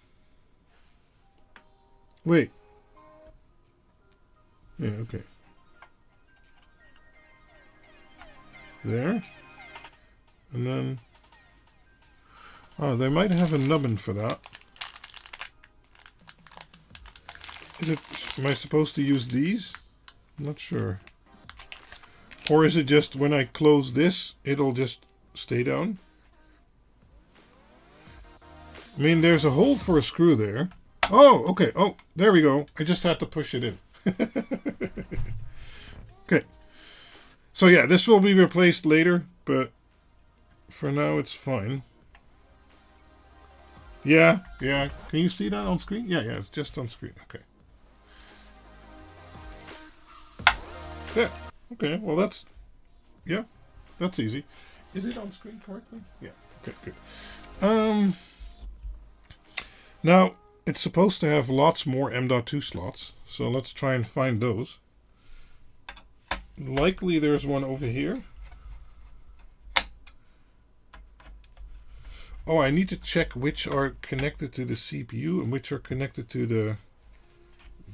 Wait. Yeah, okay. There. And then... Oh, they might have a nubbin for that. Am I supposed to use these? I'm not sure. Or is it just when I close this, it'll just stay down? I mean, there's a hole for a screw there. Oh, okay. Oh, there we go. I just had to push it in. Okay. So yeah, this will be replaced later, but for now it's fine. Yeah. Can you see that on screen? Yeah, it's just on screen. Okay. Yeah. Okay, well that's easy. Is it on screen correctly? Yeah. Okay, good. Now it's supposed to have lots more M.2 slots, so let's try and find those. Likely there's one over here. Oh, I need to check which are connected to the CPU and which are connected to the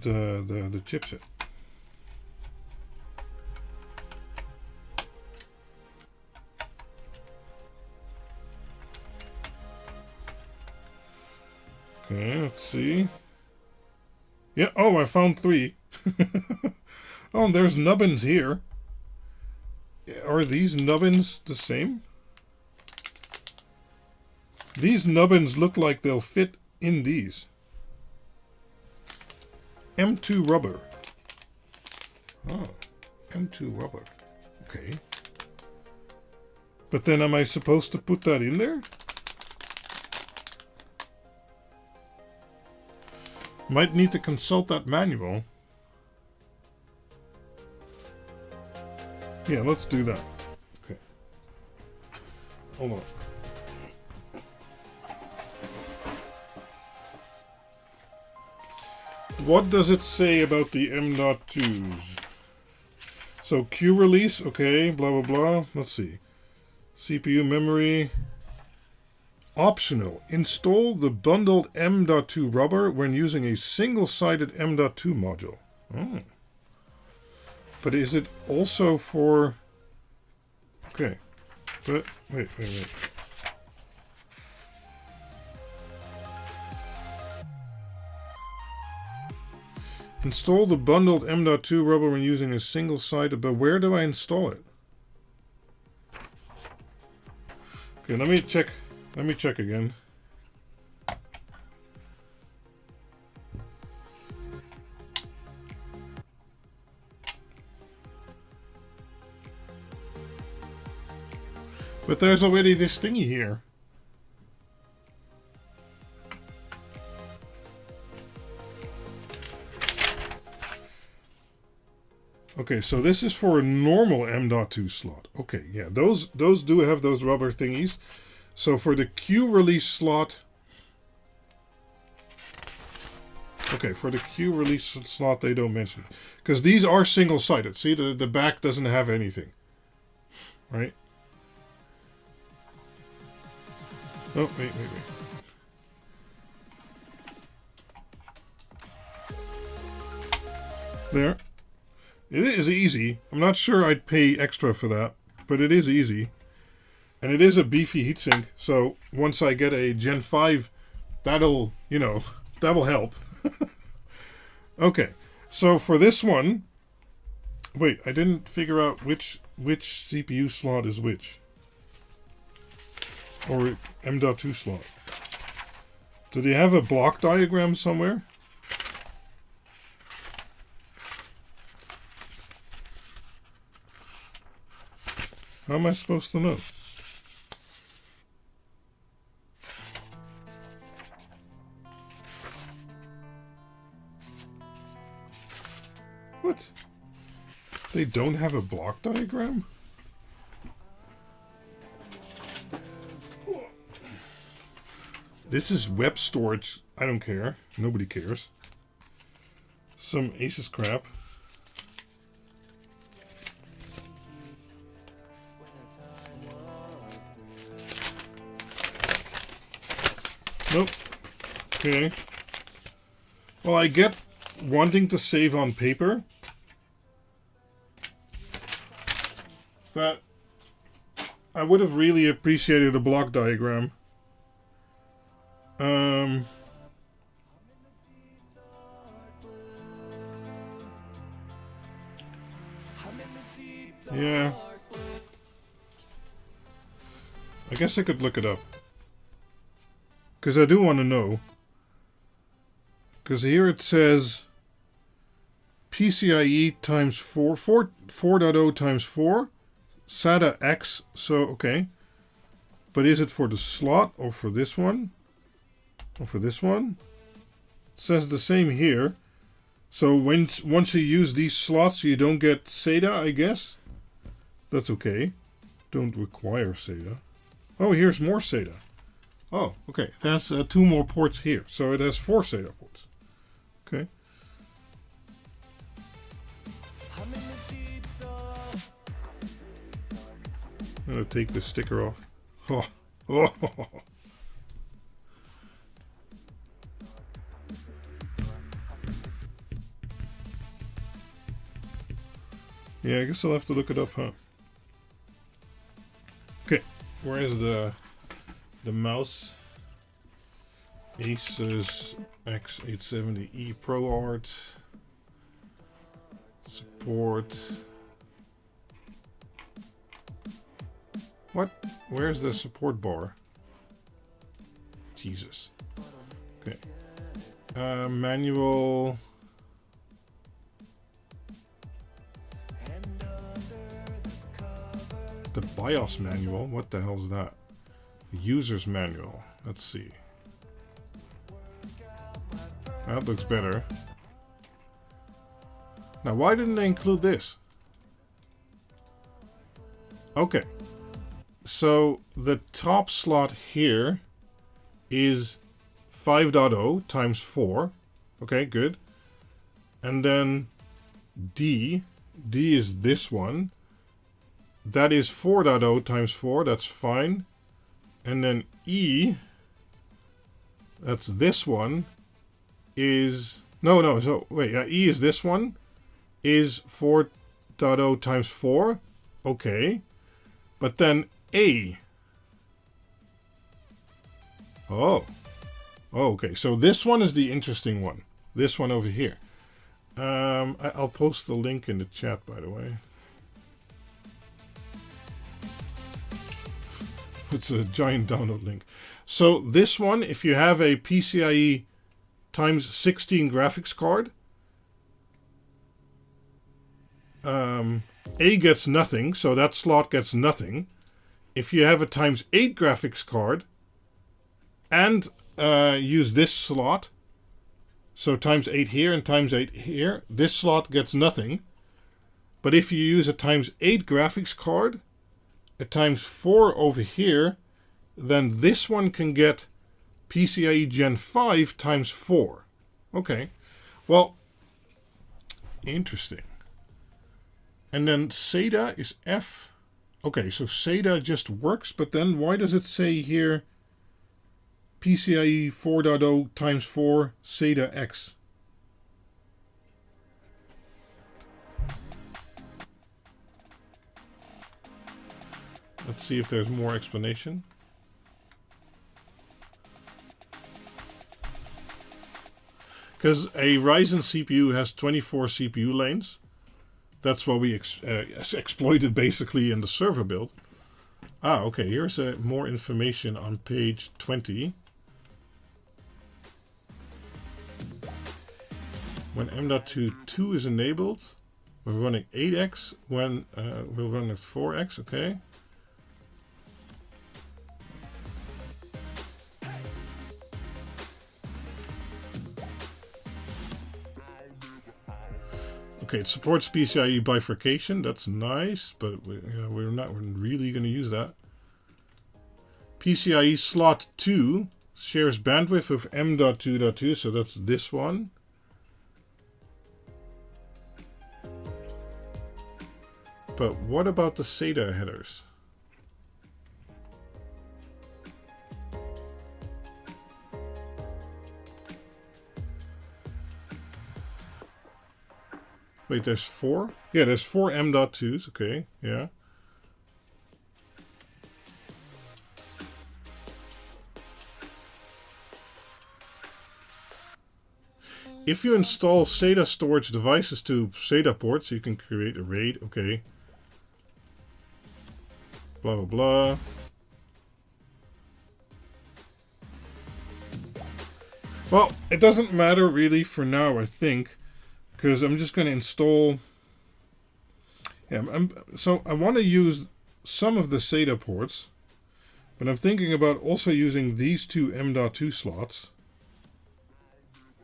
chipset. Okay, let's see. Yeah, oh, I found 3. Oh, there's nubbins here. Are these nubbins the same? These nubbins look like they'll fit in these. M2 rubber. Oh, M2 rubber. Okay. But then am I supposed to put that in there? Might need to consult that manual. Yeah, let's do that. Okay. Hold on. What does it say about the M.2s? So Q release, okay, blah blah blah. Let's see. CPU memory. Optional. Install the bundled M.2 rubber when using a single-sided M.2 module. Oh. But is it also for... Okay. But, wait. Install the bundled M.2 rubber when using a single-sided... But where do I install it? Okay, let me check. Let me check again. But there's already this thingy here. Okay, so this is for a normal M.2 slot. Okay, yeah, those do have those rubber thingies. So for the Q release slot... Okay, for the Q release slot they don't mention. Because these are single-sided. See, the back doesn't have anything. Right? Oh, wait. There. It is easy. I'm not sure I'd pay extra for that, but it is easy. And it is a beefy heatsink, so once I get a Gen 5, that'll, that will help. Okay, so for this one... Wait, I didn't figure out which CPU slot is which. Or M.2 slot. Do they have a block diagram somewhere? How am I supposed to know? What? They don't have a block diagram? This is web storage. I don't care. Nobody cares. Some Asus crap. Nope. Okay. Well, I get wanting to save on paper, but I would have really appreciated a block diagram. Yeah. I guess I could look it up. Because I do want to know. Because here it says PCIe times 4.0 times 4, SATA X, so okay. But is it for the slot or for this one? Or for this one? It says the same here. So once you use these slots, you don't get SATA, I guess. That's okay. Don't require SATA. Oh, here's more SATA. Oh, okay. It has 2 more ports here. So it has 4 SATA ports. Okay. I'm going to take the sticker off. Oh. Oh. Yeah, I guess I'll have to look it up, huh? Okay, where is the mouse? Asus X870E ProArt. Support. What? Where's the support bar? Jesus. Okay. Manual. The BIOS manual? What the hell is that? The user's manual. Let's see. That looks better. Now, why didn't they include this? Okay. So, the top slot here is 5.0 times 4. Okay, good. And then D is this one. That is 4.0 times 4. That's fine. And then E, that's this one, is... No, so, wait, E is this one, is 4.0 times 4. Okay. But then A. Oh, okay. So this one is the interesting one. This one over here. I'll post the link in the chat, by the way. It's a giant download link. So this one, if you have a PCIe times 16 graphics card, A gets nothing, so that slot gets nothing. If you have a times 8 graphics card and use this slot, so times 8 here and times 8 here, this slot gets nothing. But if you use a times 8 graphics card, a times 4 over here, then this one can get PCIe Gen 5 times 4. Okay, well, interesting. And then SATA is F. Okay, so SATA just works, but then why does it say here PCIe 4.0 times 4 SATA X? Let's see if there's more explanation. Because a Ryzen CPU has 24 CPU lanes. That's what we exploited basically in the server build. Ah, okay, here's more information on page 20. When M.2 is enabled, we're running 8x. When we're running 4x, okay. Okay, it supports PCIe bifurcation. That's nice, but we're not really going to use that. PCIe slot 2 shares bandwidth of M.2.2, so that's this one. But what about the SATA headers? Wait, there's 4? Yeah, there's 4 M.2s. Okay, yeah. If you install SATA storage devices to SATA ports, you can create a RAID. Okay. Blah, blah, blah. Well, it doesn't matter really for now, I think. Because I'm just going to install... Yeah, so I want to use some of the SATA ports. But I'm thinking about also using these two M.2 slots.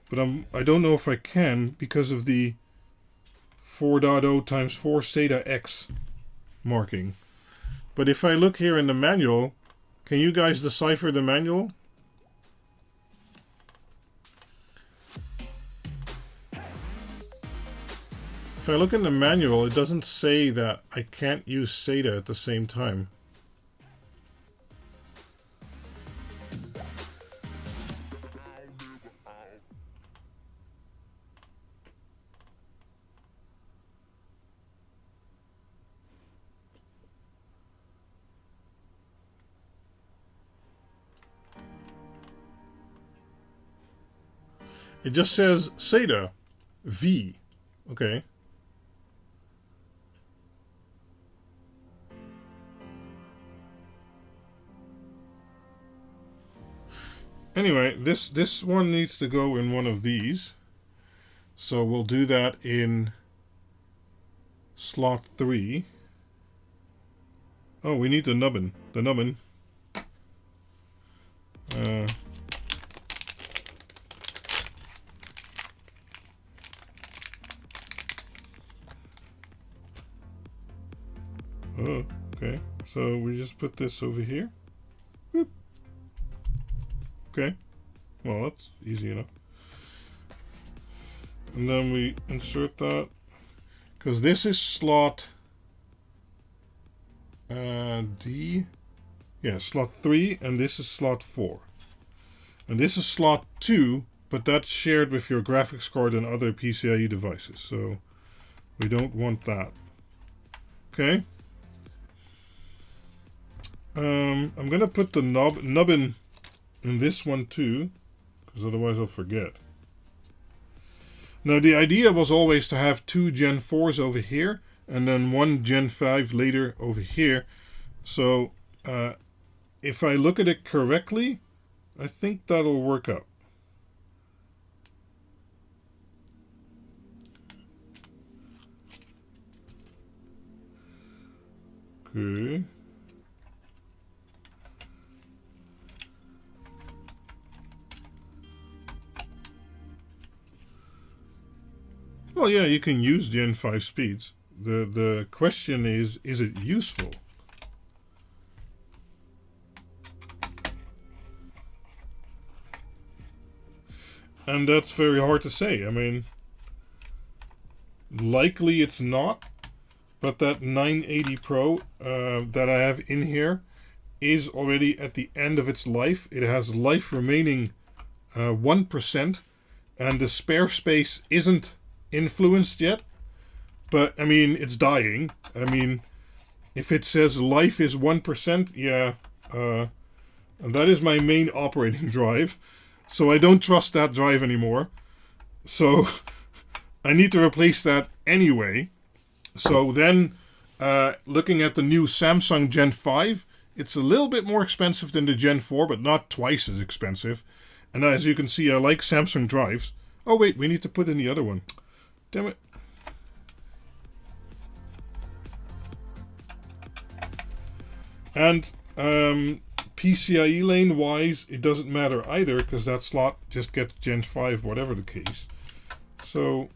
But I don't know if I can because of the 4.0 times 4 SATA X marking. But if I look here in the manual, can you guys decipher the manual? If I look in the manual, it doesn't say that I can't use SATA at the same time. It just says SATA V. Okay. Anyway, this one needs to go in one of these. So we'll do that in slot 3. Oh, we need the nubbin. The nubbin. Oh, okay. So we just put this over here. Whoop. Okay. Well, that's easy enough. And then we insert that. Because this is slot D. Yeah, slot 3, and this is slot 4. And this is slot 2, but that's shared with your graphics card and other PCIe devices. So we don't want that. Okay. I'm going to put the nubbin in this one too, because otherwise I'll forget. Now the idea was always to have 2 Gen 4s over here, and then 1 Gen 5 later over here. So if I look at it correctly, I think that'll work out. Okay. Well, yeah, you can use Gen 5 speeds. The question is it useful? And that's very hard to say. I mean, likely it's not, but that 980 Pro that I have in here is already at the end of its life. It has life remaining 1%, and the spare space isn't influenced yet. But, I mean, it's dying. I mean, if it says life is 1%, yeah, and that is my main operating drive. So I don't trust that drive anymore. So I need to replace that anyway. So then, looking at the new Samsung Gen 5, it's a little bit more expensive than the Gen 4, but not twice as expensive. And as you can see, I like Samsung drives. Oh wait, we need to put in the other one. Damn it. And PCIe lane wise, it doesn't matter either, because that slot just gets Gen 5, whatever the case. So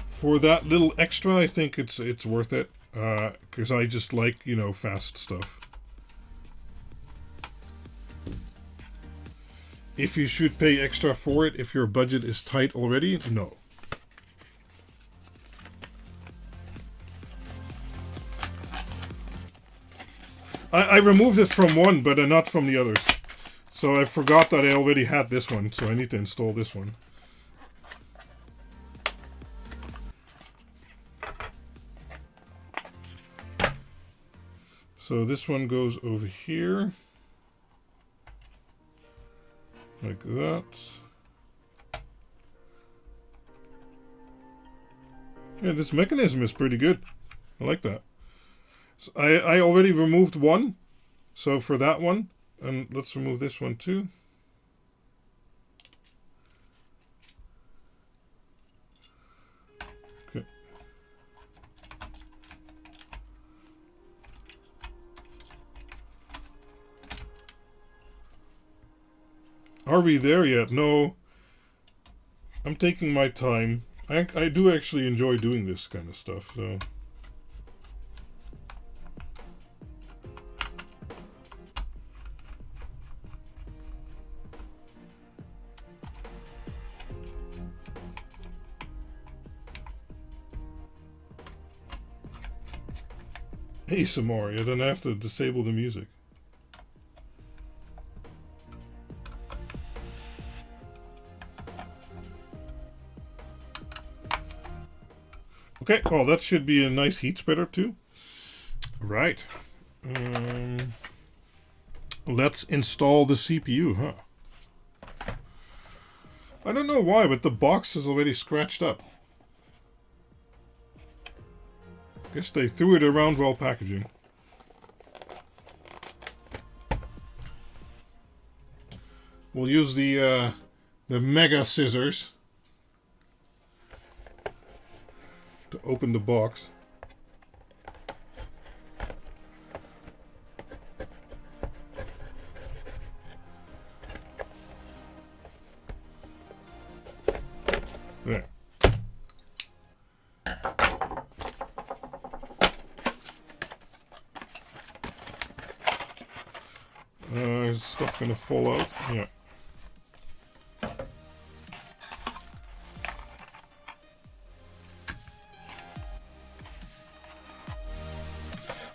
for that little extra, I think it's worth it, because I just like, you know, fast stuff. If you should pay extra for it, if your budget is tight already, no. I removed it from one, but not from the others. So I forgot that I already had this one, so I need to install this one. So this one goes over here. Like that. Yeah, this mechanism is pretty good. I like that. So I already removed one. So for that one, and let's remove this one too. Okay. Are we there yet? No. I'm taking my time. I do actually enjoy doing this kind of stuff, so. ASMR, yeah, then I have to disable the music. Okay, well, that should be a nice heat spreader too. Right. Let's install the CPU, huh? I don't know why, but the box is already scratched up. Guess they threw it around while packaging. We'll use the mega scissors to open the box. There. Is stuff gonna fall out? Yeah.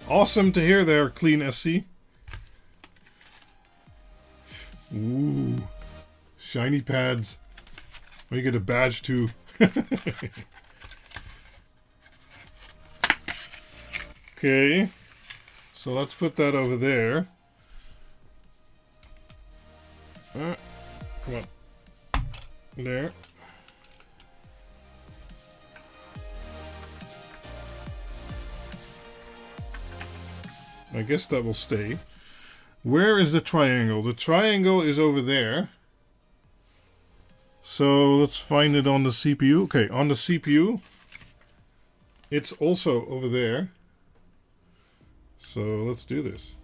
Awesome to hear there, Clean SC. Ooh. Shiny pads. We get a badge too. Okay. So let's put that over there. Come on. There. I guess that will stay. Where is the triangle? The triangle is over there. So let's find it on the CPU. Okay, on the CPU. It's also over there. So let's do this.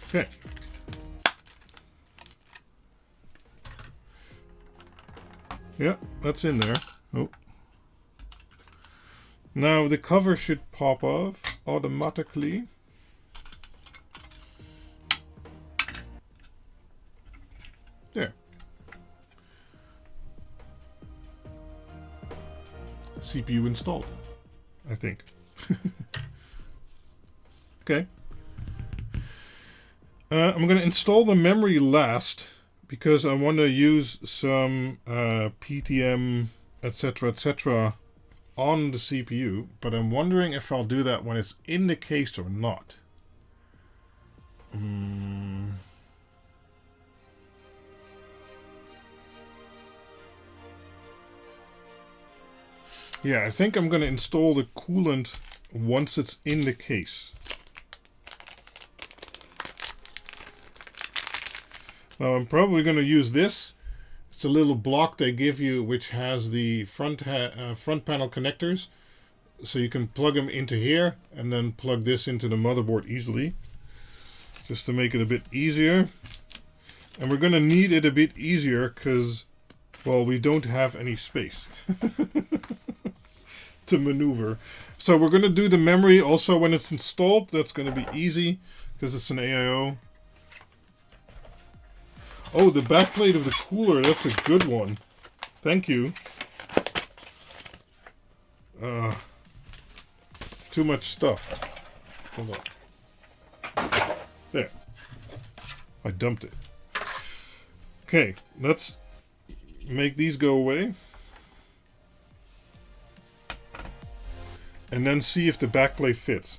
Okay. Yeah, that's in there. Oh. Now the cover should pop off automatically. There. CPU installed, I think. Okay. I'm going to install the memory last because I want to use some PTM, etc., on the CPU, but I'm wondering if I'll do that when it's in the case or not. Yeah, I think I'm going to install the coolant once it's in the case. Now I'm probably going to use this. It's a little block they give you which has the front panel connectors. So you can plug them into here and then plug this into the motherboard easily. Just to make it a bit easier. And we're going to need it a bit easier because, well, we don't have any space to maneuver. So we're going to do the memory also when it's installed. That's going to be easy because it's an AIO. Oh, the backplate of the cooler, that's a good one. Thank you. Too much stuff. Hold on. There. I dumped it. Okay, let's make these go away. And then see if the backplate fits.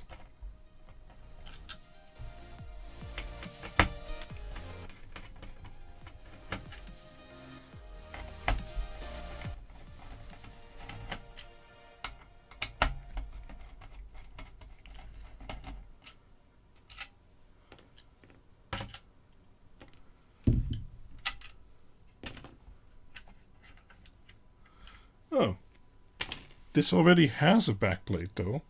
Oh, this already has a backplate though.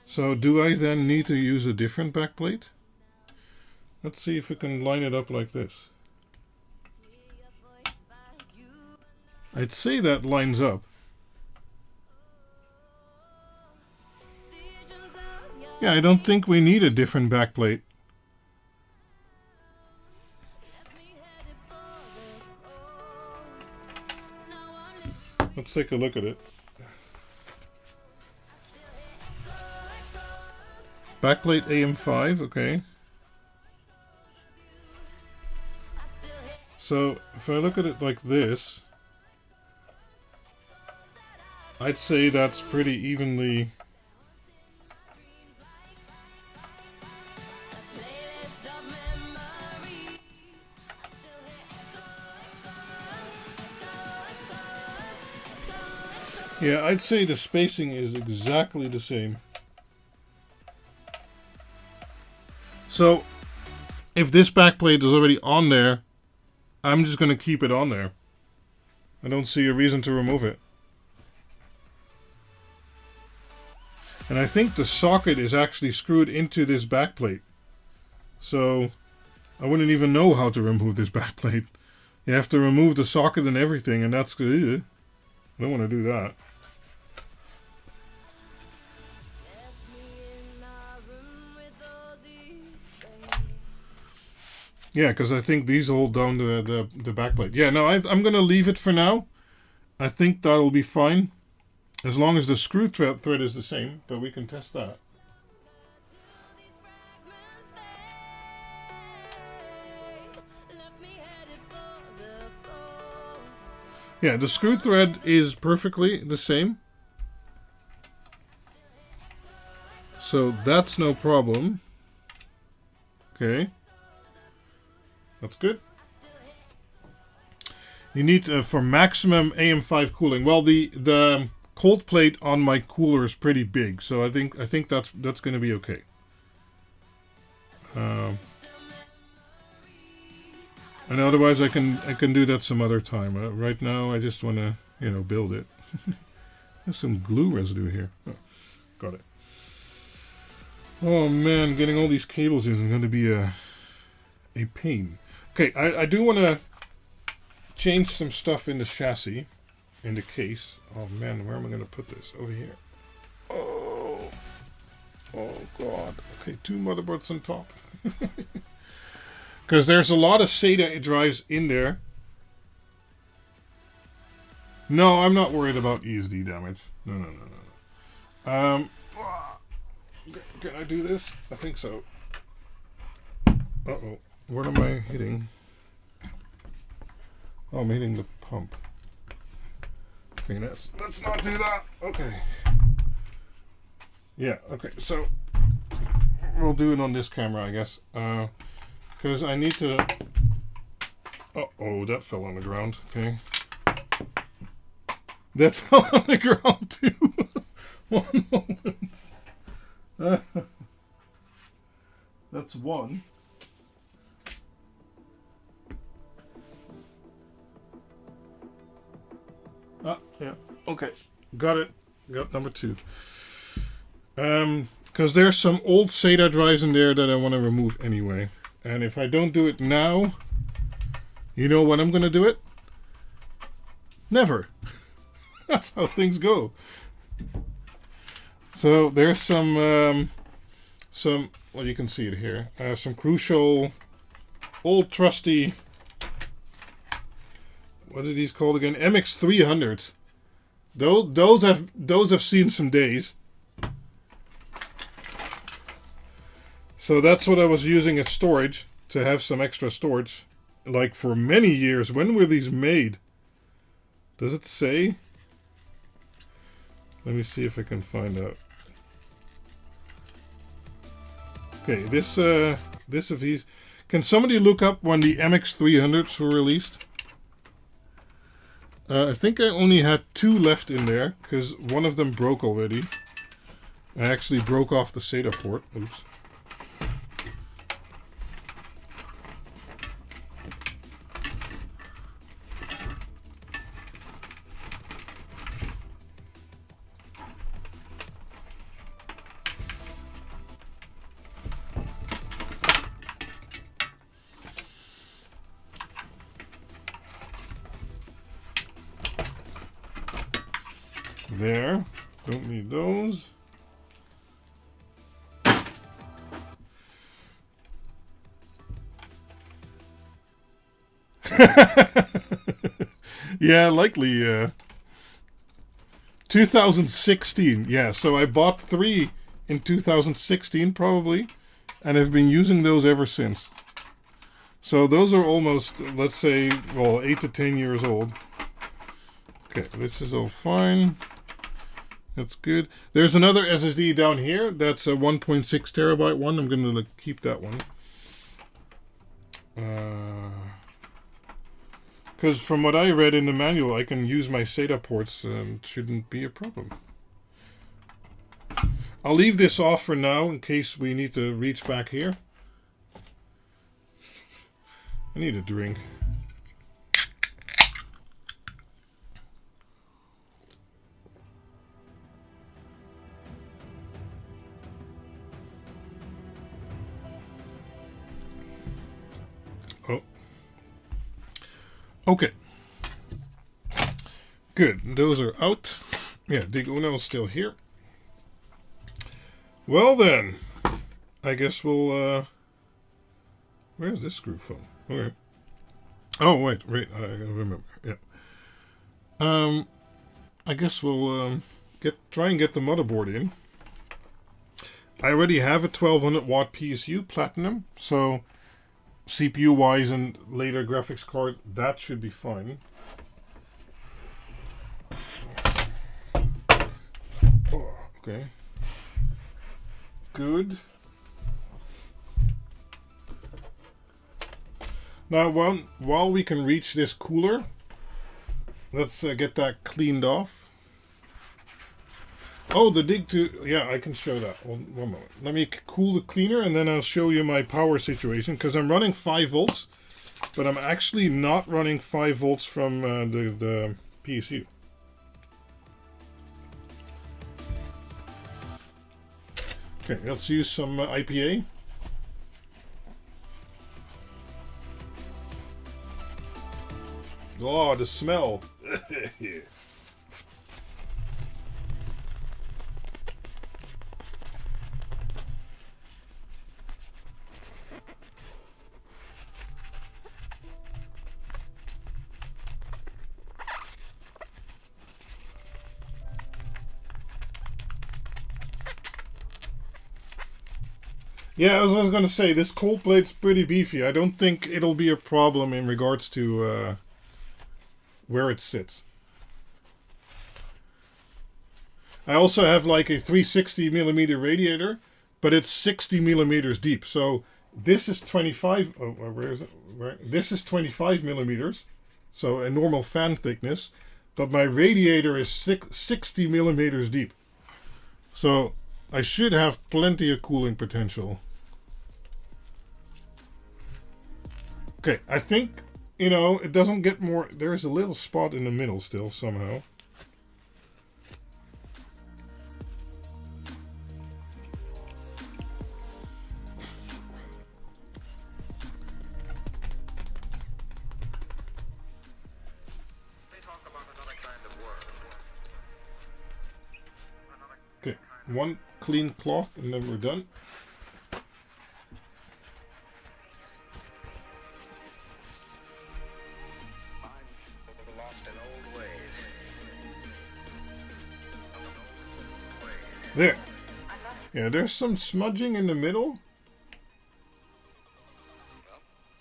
So do I then need to use a different backplate? Let's see if we can line it up like this. I'd say that lines up. Yeah, I don't think we need a different backplate. Let's take a look at it. Backplate AM5, okay. So if I look at it like this, I'd say that's pretty evenly. Yeah, I'd say the spacing is exactly the same. So, if this backplate is already on there, I'm just going to keep it on there. I don't see a reason to remove it. And I think the socket is actually screwed into this backplate. So, I wouldn't even know how to remove this backplate. You have to remove the socket and everything, and that's good. I don't want to do that. Yeah, because I think these hold down the backplate. Yeah, no, I'm going to leave it for now. I think that'll be fine. As long as the screw thread is the same, but we can test that. Yeah, the screw thread is perfectly the same. So that's no problem. Okay. That's good. You need for maximum AM5 cooling. Well, the cold plate on my cooler is pretty big, so I think that's going to be okay. And otherwise, I can do that some other time. Right now, I just want to build it. There's some glue residue here. Oh, got it. Oh man, getting all these cables in is going to be a pain. Okay, I do want to change some stuff in the chassis, in the case. Oh man, where am I going to put this? Over here. Oh god. Okay, 2 motherboards on top. Because there's a lot of SATA drives in there. No, I'm not worried about ESD damage. No. Can I do this? I think so. Uh-oh. What am I hitting? Oh, I'm hitting the pump. Okay, let's not do that. Okay. Yeah, okay, so we'll do it on this camera, I guess. Because I need to... Uh-oh, that fell on the ground. Okay. That fell on the ground, too. One moment. That's one. Yeah. Okay. Got it. Got number 2. Because there's some old SATA drives in there that I want to remove anyway. And if I don't do it now, you know when I'm going to do it? Never. That's how things go. So there's some, well, you can see it here. Some crucial, old trusty, what are these called again? MX300s. Those have seen some days. So that's what I was using as storage, to have some extra storage. Like for many years. When were these made? Does it say? Let me see if I can find out. Okay, this of these. Can somebody look up when the MX300s were released? I think I only had 2 left in there, because one of them broke already. I actually broke off the SATA port. Oops. There. Don't need those. Yeah, likely. 2016. Yeah, so I bought 3 in 2016 probably, and I've been using those ever since. So those are almost, let's say, well, 8 to 10 years old. Okay, this is all fine. That's good. There's another SSD down here. That's a 1.6 terabyte one. I'm going to keep that one. Because from what I read in the manual, I can use my SATA ports and shouldn't be a problem. I'll leave this off for now in case we need to reach back here. I need a drink. Oh. Okay. Good. Those are out. Yeah, Dig Uno is still here. Well then, I guess we'll, where's this screw from? Okay. Oh, wait, I remember, yeah. I guess we'll, try and get the motherboard in. I already have a 1200 watt PSU Platinum, so CPU wise and later graphics card, that should be fine. Oh, okay. Good. Now, while we can reach this cooler, let's get that cleaned off. Oh, the yeah, I can show that. One moment. Let me cool the cleaner and then I'll show you my power situation, because I'm running 5 volts, but I'm actually not running 5 volts from the PSU. Okay, let's use some IPA. Oh, the smell. Yeah, as I was going to say, this cold plate's pretty beefy. I don't think it'll be a problem in regards to where it sits. I also have like a 360 millimeter radiator, but it's 60 millimeters deep. So this is 25. Oh, where is it? Where? This is 25 millimeters, so a normal fan thickness. But my radiator is 60 millimeters deep. So I should have plenty of cooling potential. Okay, I think, you know, it doesn't get more. There is a little spot in the middle still somehow. Okay, one clean cloth and then we're done. There. Yeah, there's some smudging in the middle.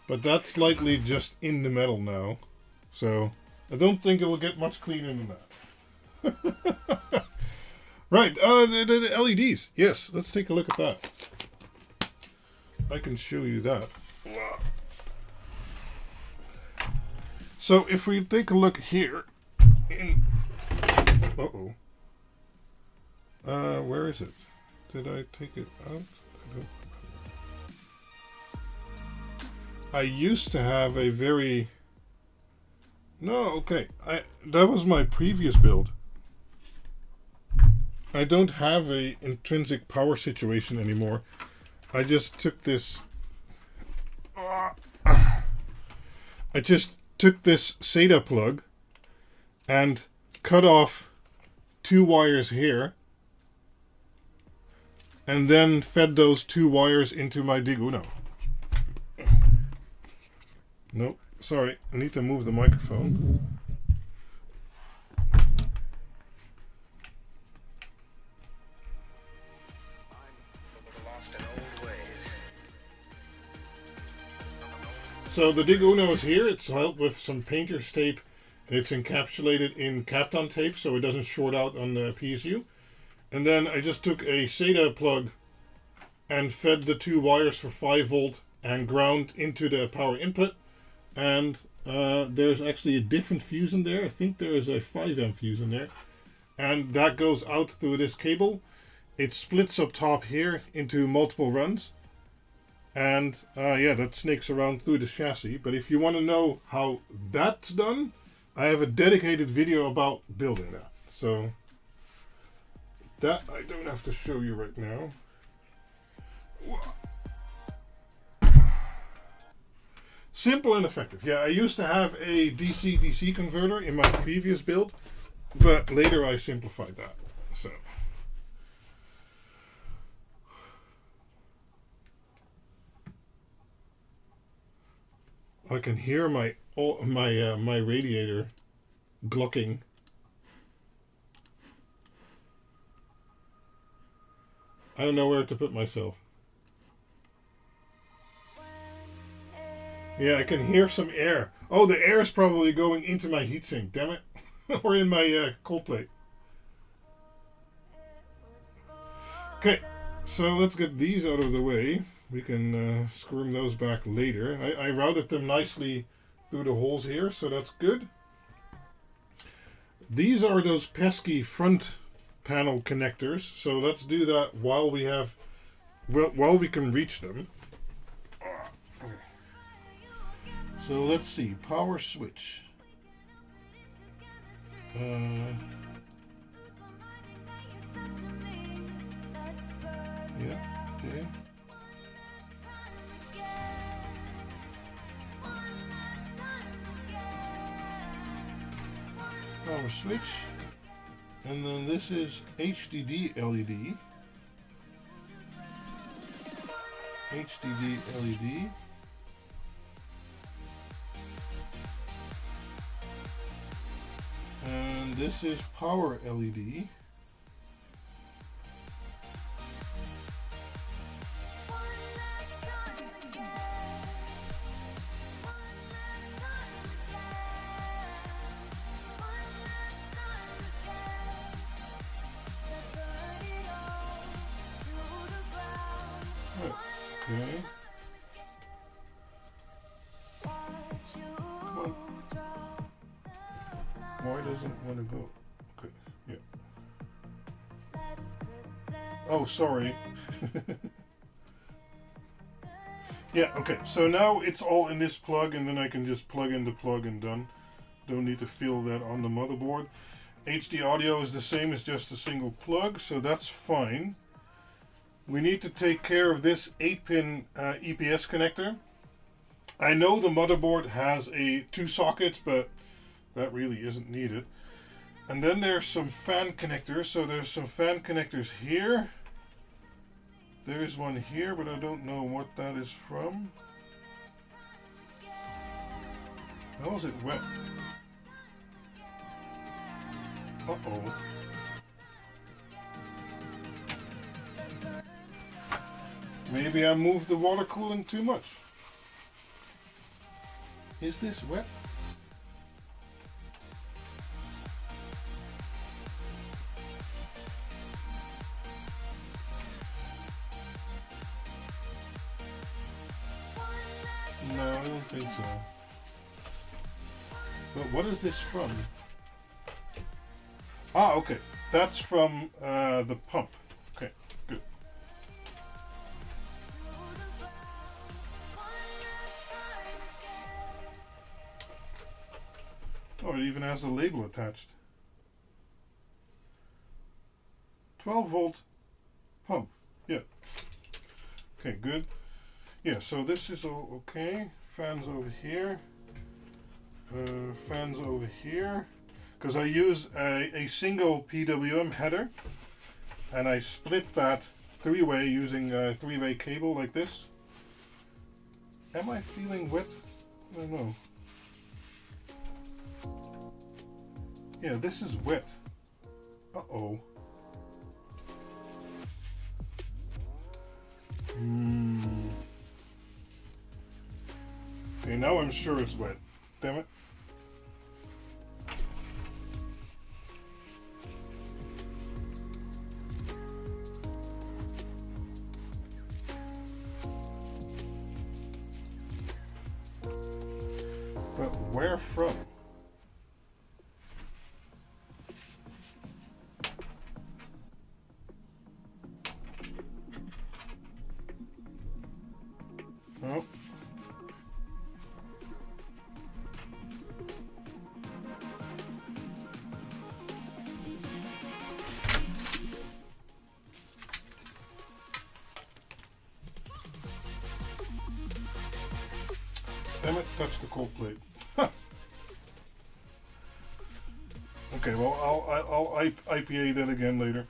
But that's likely just in the metal now. So, I don't think it'll get much cleaner than that. Right, the LEDs. Yes, let's take a look at that. I can show you that. So, if we take a look here in... Uh-oh. Where is it? Did I take it out? I used to have a very... No, okay. That was my previous build. I don't have a intrinsic power situation anymore. I just took this... I just took this SATA plug and cut off 2 wires here. And then fed those 2 wires into my Dig Uno. Nope, sorry, I need to move the microphone. So the Dig Uno is here. It's held with some painter's tape, and it's encapsulated in Kapton tape so it doesn't short out on the PSU. And then I just took a SATA plug and fed the 2 wires for 5 volt and ground into the power input. And there's actually a different fuse in there. I think there is a 5 amp fuse in there. And that goes out through this cable. It splits up top here into multiple runs. And yeah, that snakes around through the chassis. But if you want to know how that's done, I have a dedicated video about building that. So that I don't have to show you right now. Simple and effective. Yeah, I used to have a DC-DC converter in my previous build, but later I simplified that. So I can hear my radiator glocking. I don't know where to put myself. Yeah, I can hear some air. Oh, the air is probably going into my heatsink, damn it. Or in my cold plate. Okay, so let's get these out of the way. We can screw those back later. I routed them nicely through the holes here, so that's good. These are those pesky front panel connectors, so let's do that while we have, while we can reach them. So let's see, power switch. Yeah, okay. Power switch. And then this is HDD LED. HDD LED. And this is power LED. Okay. Come on. Why doesn't it want to go? Okay, yeah. Oh, sorry. Yeah, okay. So now it's all in this plug, and then I can just plug in the plug and done. Don't need to fill that on the motherboard. HD audio is the same as just a single plug, so that's fine. We need to take care of this 8-pin EPS connector. I know the motherboard has 2 sockets, but that really isn't needed. And then there's some fan connectors. So there's some fan connectors here. There's one here, but I don't know what that is from. How is it wet? Uh-oh. Maybe I moved the water coolant too much. Is this wet? No, I don't think so. But what is this from? Ah, okay. That's from the pump. Okay, good. Oh, it even has a label attached. 12-volt pump. Yeah. Okay, good. Yeah, so this is all okay. Fans over here. Fans over here. Because I use a single PWM header. And I split that 3-way using a 3-way cable like this. Am I feeling wet? I don't know. Yeah, this is wet. Uh-oh. Okay, now I'm sure it's wet. Damn it. But where from? Oh. Damn it, touch the cold plate. Okay, well, I'll IPA that again later.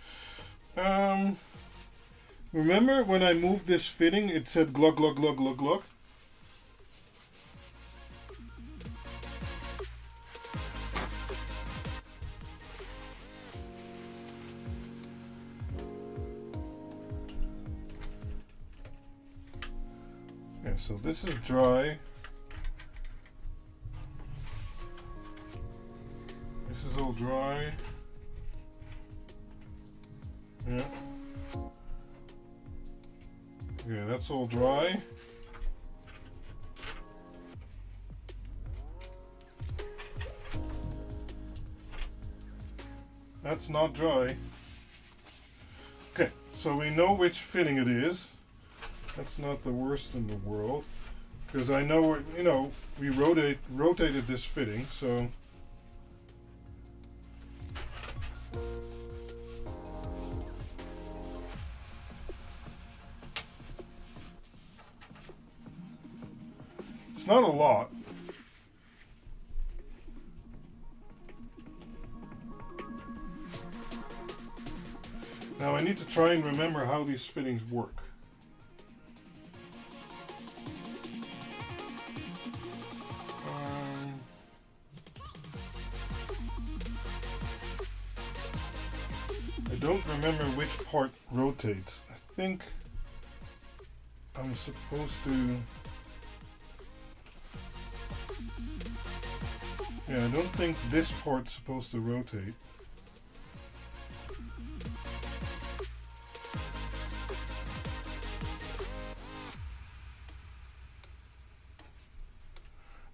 Remember when I moved this fitting, it said glug, glug, glug, glug, glug? Yeah, so this is dry. This is all dry. Yeah. Yeah, that's all dry. That's not dry. Okay, so we know which fitting it is. That's not the worst in the world, because I know, you know, we rotated this fitting, so. It's not a lot. Now I need to try and remember how these fittings work. I don't remember which part rotates. I think I'm supposed to... Yeah, I don't think this part's supposed to rotate.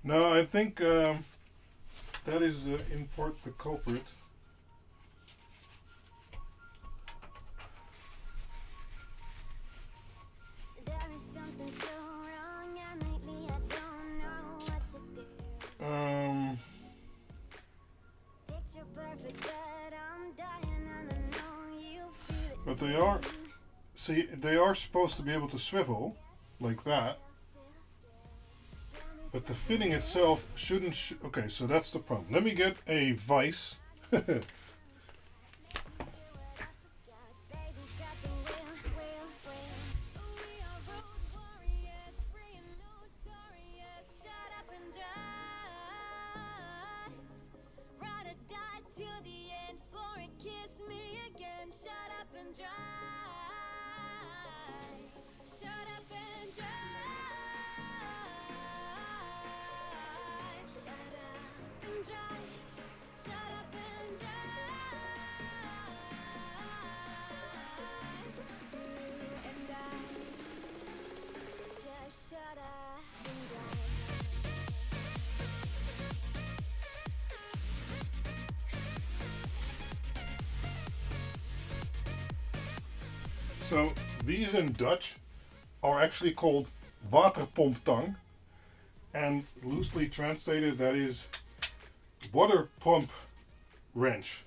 No, I think that is in part the culprit. But they are, see, they are supposed to be able to swivel like that. But the fitting itself shouldn't. Okay, so that's the problem. Let me get a vise. So these in Dutch are actually called waterpomptang, and loosely translated that is water pump wrench.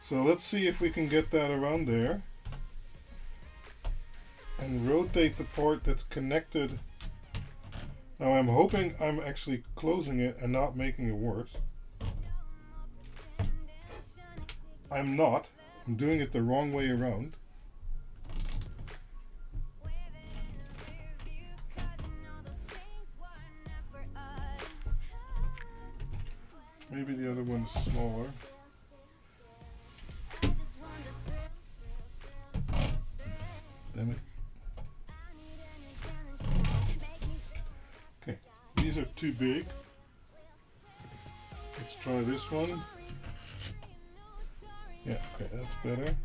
So let's see if we can get that around there and rotate the part that's connected. Now I'm hoping I'm actually closing it and not making it worse. I'm not. I'm doing it the wrong way around. Maybe the other one's smaller. Damn it. Okay, these are too big. Let's try this one. Yeah, okay, that's better.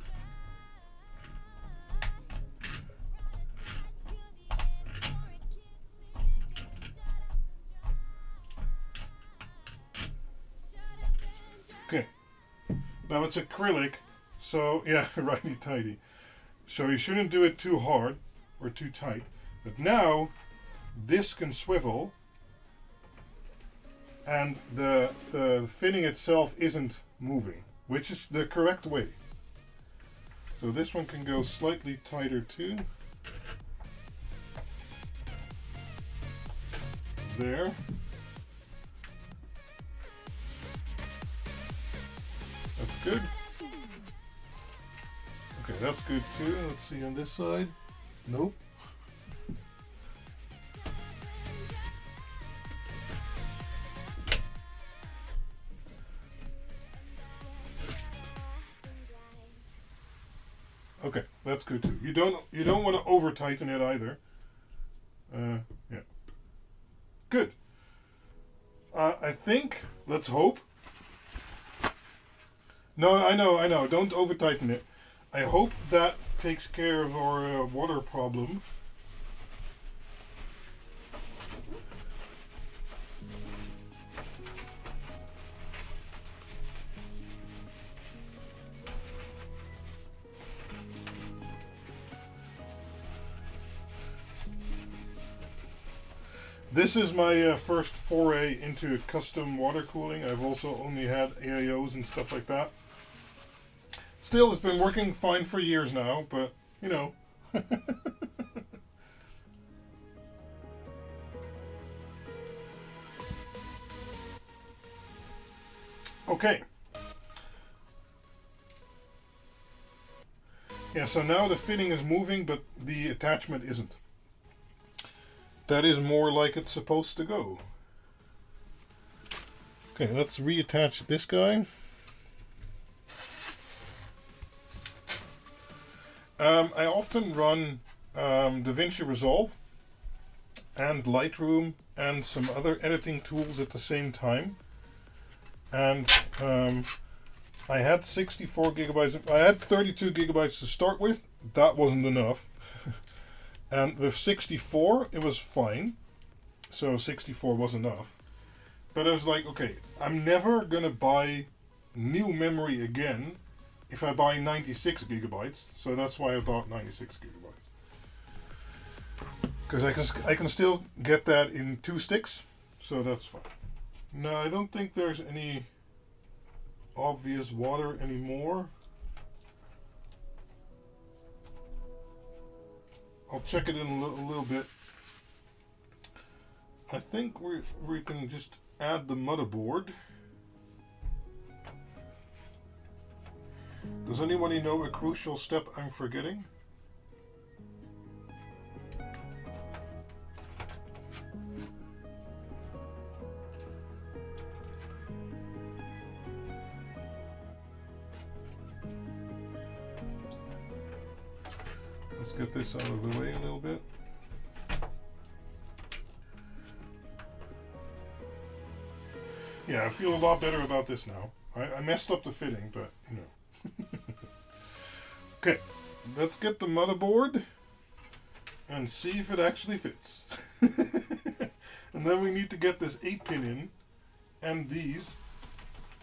Now it's acrylic, so yeah, righty tighty. So you shouldn't do it too hard or too tight. But now this can swivel, and the fitting itself isn't moving, which is the correct way. So this one can go slightly tighter too. There. That's good. Okay, that's good too. Let's see on this side. Nope. Okay, that's good too. You don't want to over tighten it either. Yeah. Good. I think, let's hope. No, I know. Don't over tighten it. I hope that takes care of our water problem. This is my first foray into custom water cooling. I've also only had AIOs and stuff like that. Still, it's been working fine for years now, but, you know. Okay. Yeah, so now the fitting is moving, but the attachment isn't. That is more like it's supposed to go. Okay, let's reattach this guy. I often run DaVinci Resolve and Lightroom and some other editing tools at the same time. And I had 64 gigabytes. I had 32 gigabytes to start with. That wasn't enough. And with 64, it was fine. So 64 was enough. But I was like, okay, I'm never going to buy new memory again if I buy 96 gigabytes. So that's why I bought 96 gigabytes. Because I can still get that in 2 sticks. So that's fine. No, I don't think there's any obvious water anymore. I'll check it in a little bit. I think we can just add the motherboard. Does anybody know a crucial step I'm forgetting? Let's get this out of the way a little bit. Yeah, I feel a lot better about this now. I messed up the fitting, but you know. Okay, let's get the motherboard and see if it actually fits. And then we need to get this 8-pin in and these,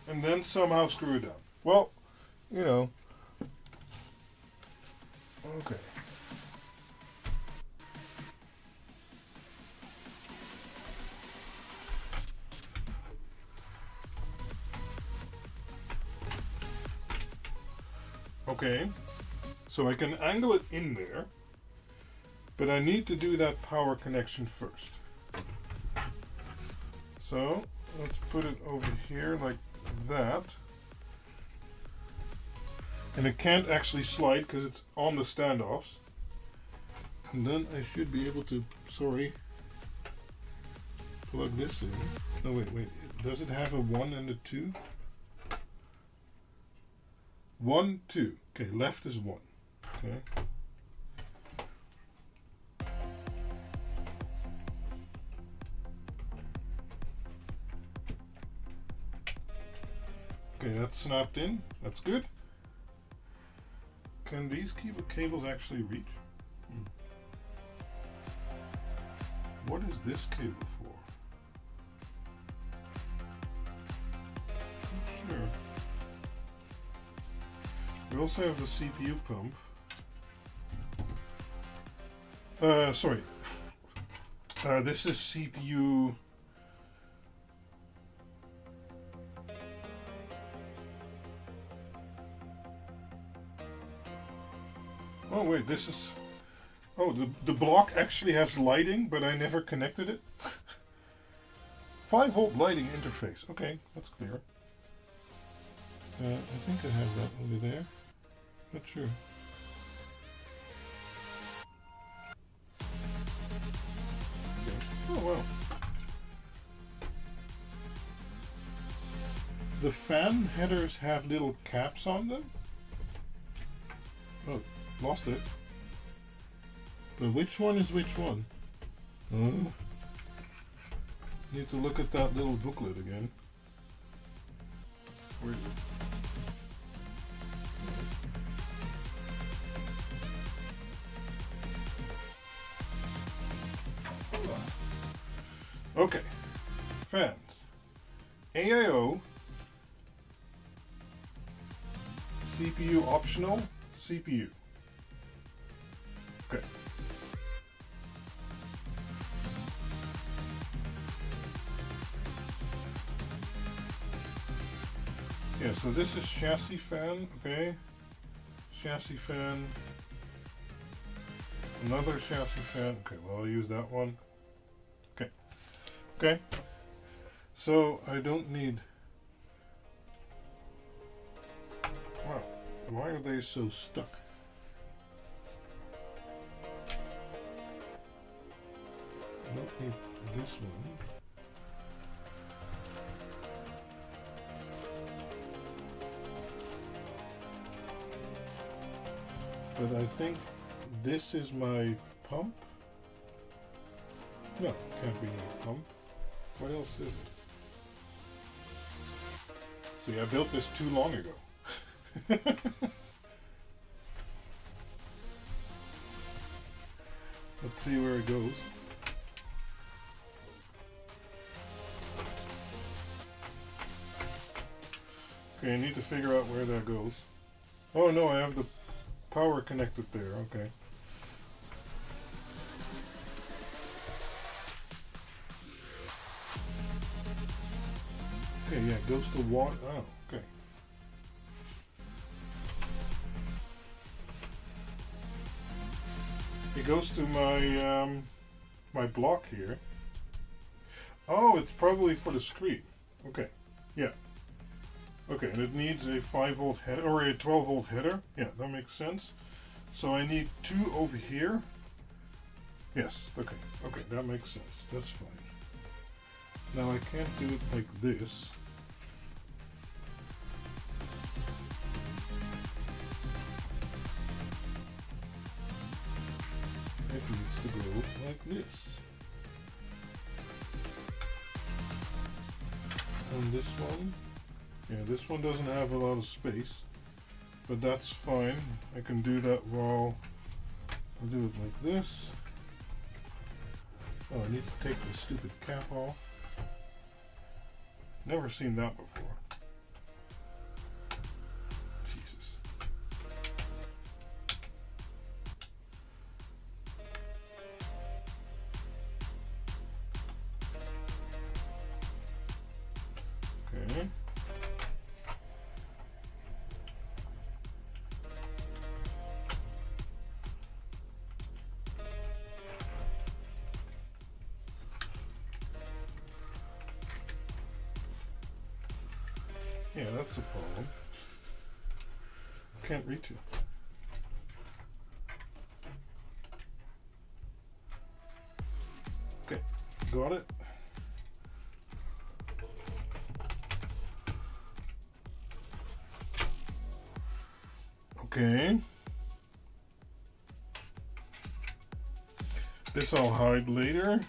and then somehow screw it down. Well, you know. Okay. Okay, so I can angle it in there, but I need to do that power connection first. So let's put it over here like that. And it can't actually slide because it's on the standoffs. And then I should be able to, plug this in. No, wait. Does it have a 1 and a 2? 1, 2. Okay, left is 1. Okay. Okay, that's snapped in. That's good. Can these cables actually reach? What is this cable for? Not sure. We also have the CPU pump. Sorry. This is CPU. Oh wait, this is. Oh, the block actually has lighting, but I never connected it. 5-volt lighting interface. Okay, that's clear. I think I have that over there. Not sure. Okay. Oh wow. The fan headers have little caps on them. Oh, lost it. But which one is which one? Oh. Need to look at that little booklet again. Where is it? Okay. Fans. AIO. CPU optional. CPU. Okay. Yeah, so this is chassis fan, okay. Chassis fan. Another chassis fan. Okay, well I'll use that one. Okay. Okay. So I don't need. Wow. Why are they so stuck? I don't need this one. But I think this is my pump. No, it can't be my pump. What else is it? See, I built this too long ago. Let's see where it goes. Okay, I need to figure out where that goes. Oh no, I have the power connected there, okay. Okay, yeah, it goes to water. Oh, okay. It goes to my my block here. Oh, it's probably for the screen. Okay, yeah. Okay, and it needs a 5-volt header or a 12-volt header. Yeah, that makes sense. So I need 2 over here. Yes, okay. Okay, that makes sense. That's fine. Now I can't do it like this. It needs to go like this. And this one. Yeah, this one doesn't have a lot of space, but that's fine. I can do that while I'll do it like this. Oh, I need to take the stupid cap off. Never seen that before. Jesus. Okay. Yeah, that's a problem. Can't reach it. Okay, got it. Okay. This I'll hide later,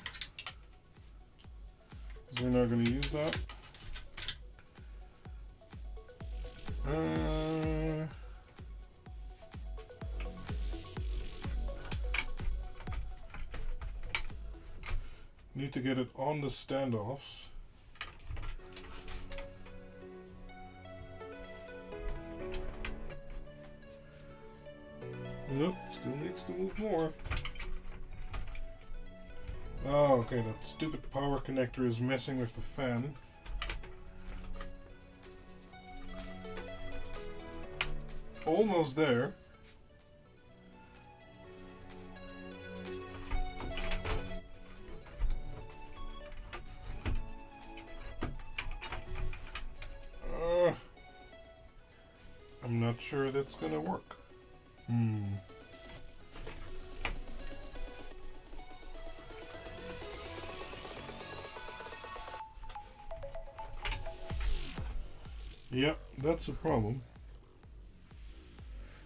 because we're not going to use that. Need to get it on the standoffs. Nope, still needs to move more. Oh, okay, that stupid power connector is messing with the fan. Almost there. I'm not sure that's gonna work. Yep, that's a problem.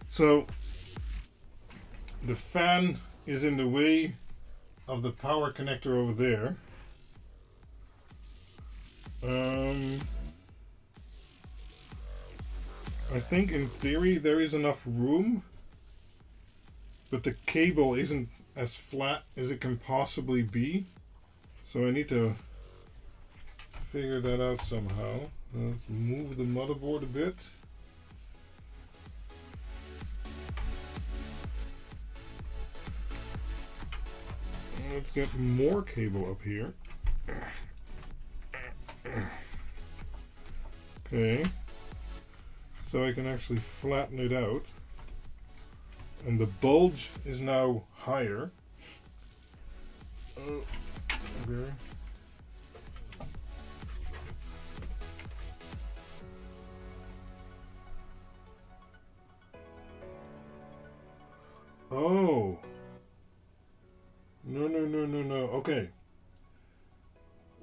So the fan is in the way of the power connector over there. I think in theory there is enough room, but the cable isn't as flat as it can possibly be. So I need to figure that out somehow. Let's move the motherboard a bit. Let's get more cable up here. Okay. So I can actually flatten it out. And the bulge is now higher. Oh, okay. Oh. No. Okay.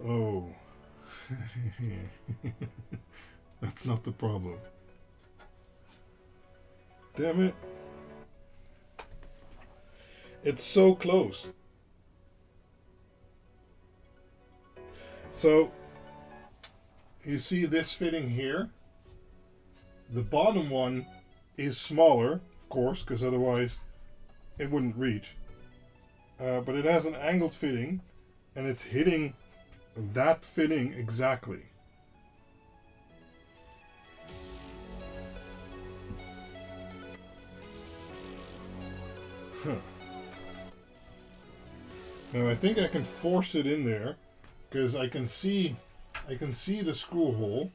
Oh. That's not the problem. Damn it. It's so close. So, you see this fitting here? The bottom one is smaller, of course, because otherwise it wouldn't reach. But it has an angled fitting, and it's hitting that fitting exactly. Huh. Now I think I can force it in there, because I can see the screw hole.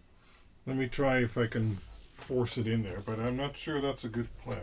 Let me try if I can force it in there, but I'm not sure that's a good plan.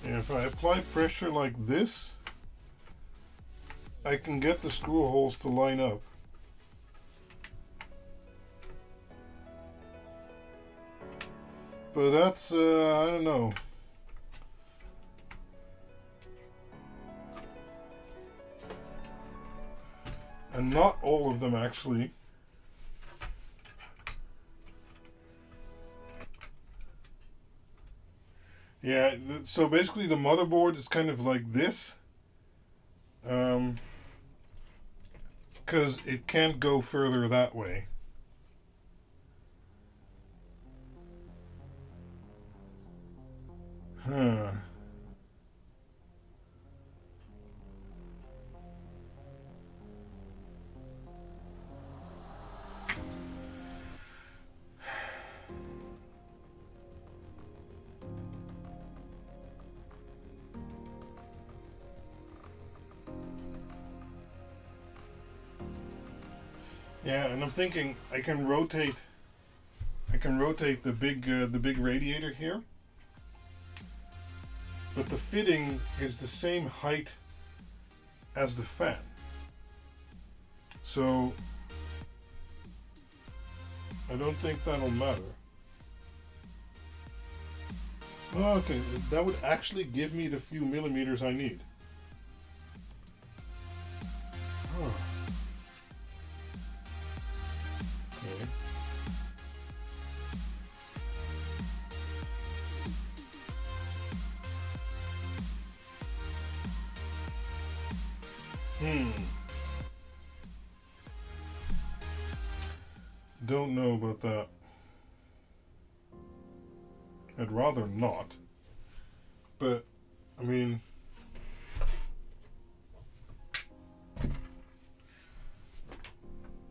And if I apply pressure like this, I can get the screw holes to line up. But that's, I don't know. And not all of them actually. Yeah, so basically the motherboard is kind of like this. Because it can't go further that way. Huh. Yeah, and I'm thinking I can rotate the big radiator here, but the fitting is the same height as the fan. So I don't think that'll matter. Oh, okay, that would actually give me the few millimeters I need. Oh. Okay. Don't know about that. I'd rather not. But, I mean...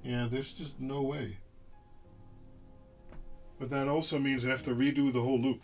yeah, there's just no way. But that also means I have to redo the whole loop.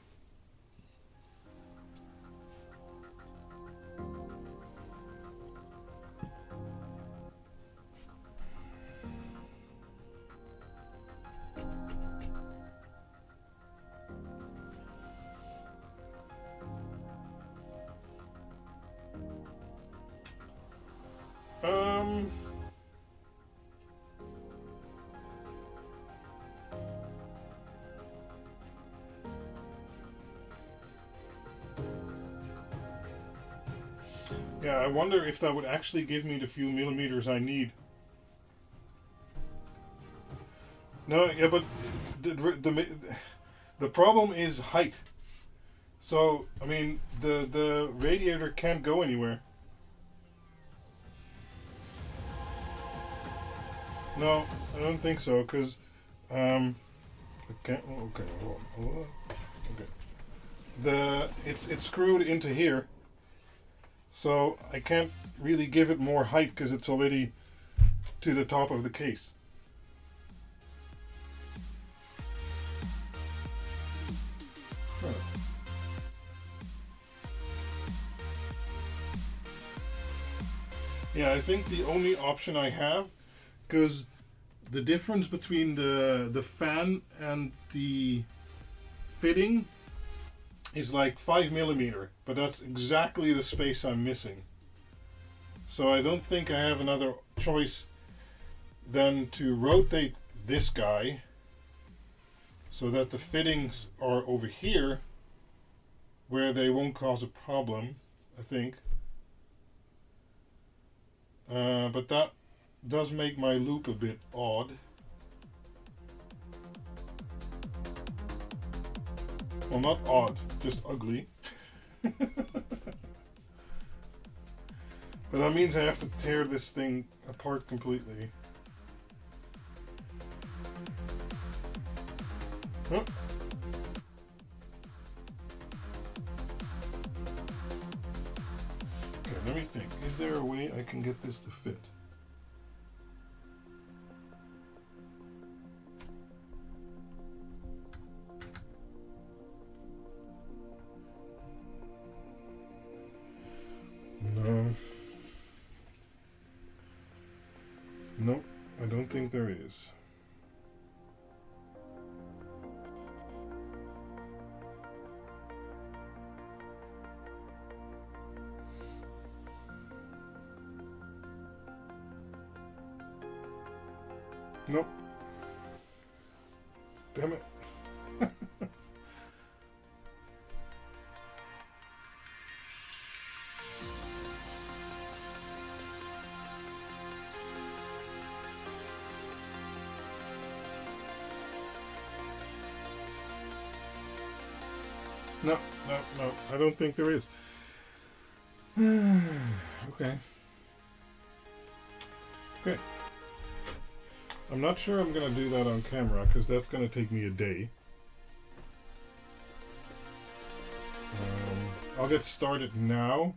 Yeah, I wonder if that would actually give me the few millimeters I need. No, yeah, but the problem is height. So, I mean, the radiator can't go anywhere. No, I don't think so, because, okay, okay, hold on. Okay. It's screwed into here, so I can't really give it more height because it's already to the top of the case. Huh. Yeah, I think the only option I have, because the difference between the fan and the fitting is like 5 millimeter, but that's exactly the space I'm missing. So I don't think I have another choice than to rotate this guy so that the fittings are over here where they won't cause a problem, I think. But that does make my loop a bit odd. Well, not odd, just ugly. But that means I have to tear this thing apart completely. Oh. Okay, let me think. Is there a way I can get this to fit? No. Nope, I don't think there is. Nope. Damn it. No, I don't think there is. Okay. Okay. I'm not sure I'm going to do that on camera because that's going to take me a day. I'll get started now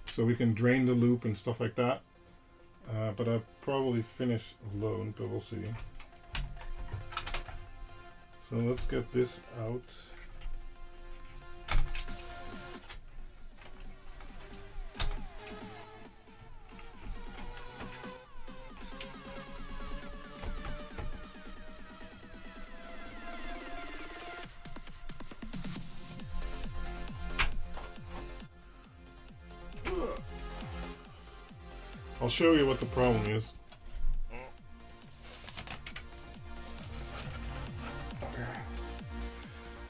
so we can drain the loop and stuff like that. But I'll probably finish alone, but we'll see. So let's get this out. I'll show you what the problem is.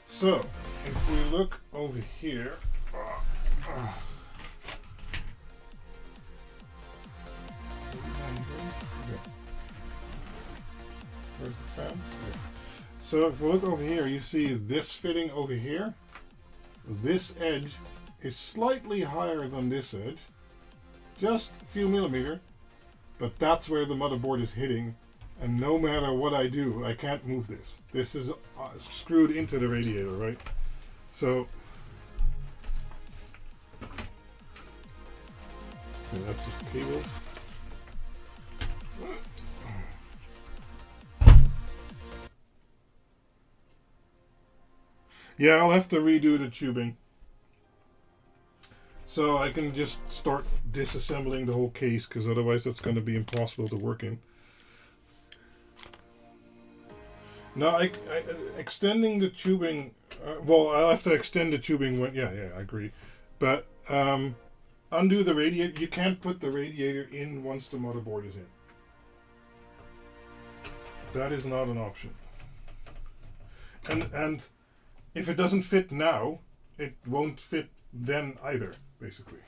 So, if we look over here, where's the fan? Okay. So if we look over here, you see this fitting over here. This edge is slightly higher than this edge, just a few millimeter, but that's where the motherboard is hitting, and no matter what I do, I can't move this. This is screwed into the radiator, right? So yeah, that's just cables. Yeah, I'll have to redo the tubing. So I can just start disassembling the whole case, because otherwise that's going to be impossible to work in. Now, extending the tubing, well, I'll have to extend the tubing when, yeah, I agree. But undo the radiator. You can't put the radiator in once the motherboard is in. That is not an option. And if it doesn't fit now, it won't fit then either, basically.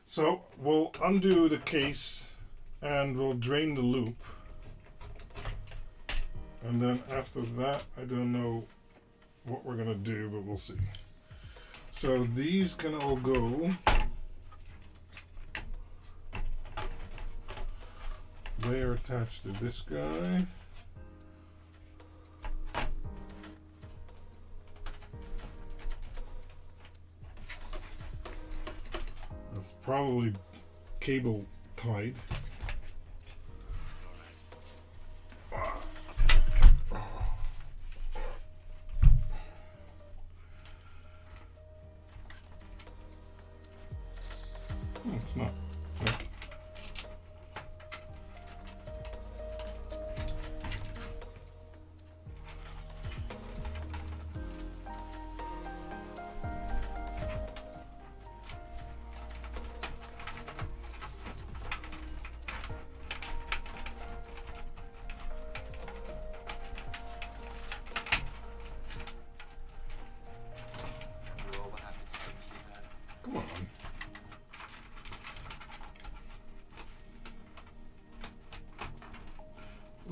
So we'll undo the case and we'll drain the loop. And then after that, I don't know what we're gonna do, but we'll see. So these can all go. They are attached to this guy. It's probably cable tied. It's not. Yeah. Come on.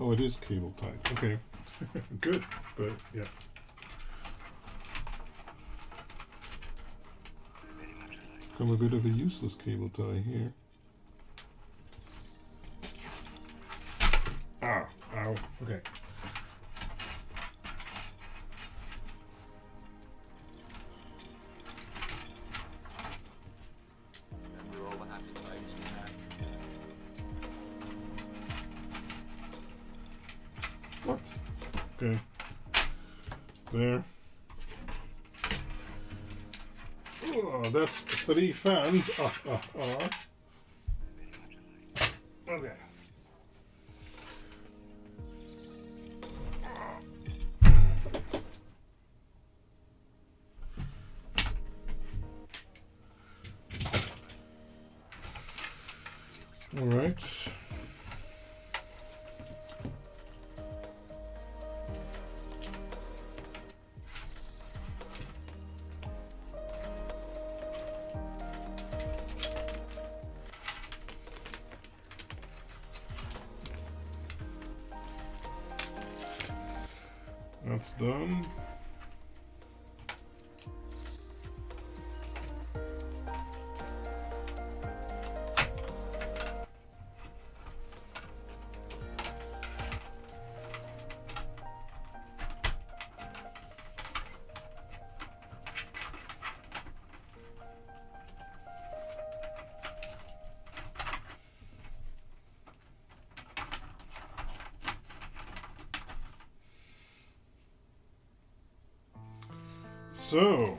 Oh, it is cable tied. Okay. Good, but yeah. Become a bit of a useless cable tie here. Ah, ow. Okay. What? Okay. There. Oh, that's 3 fans. Okay. All right. That's done. So,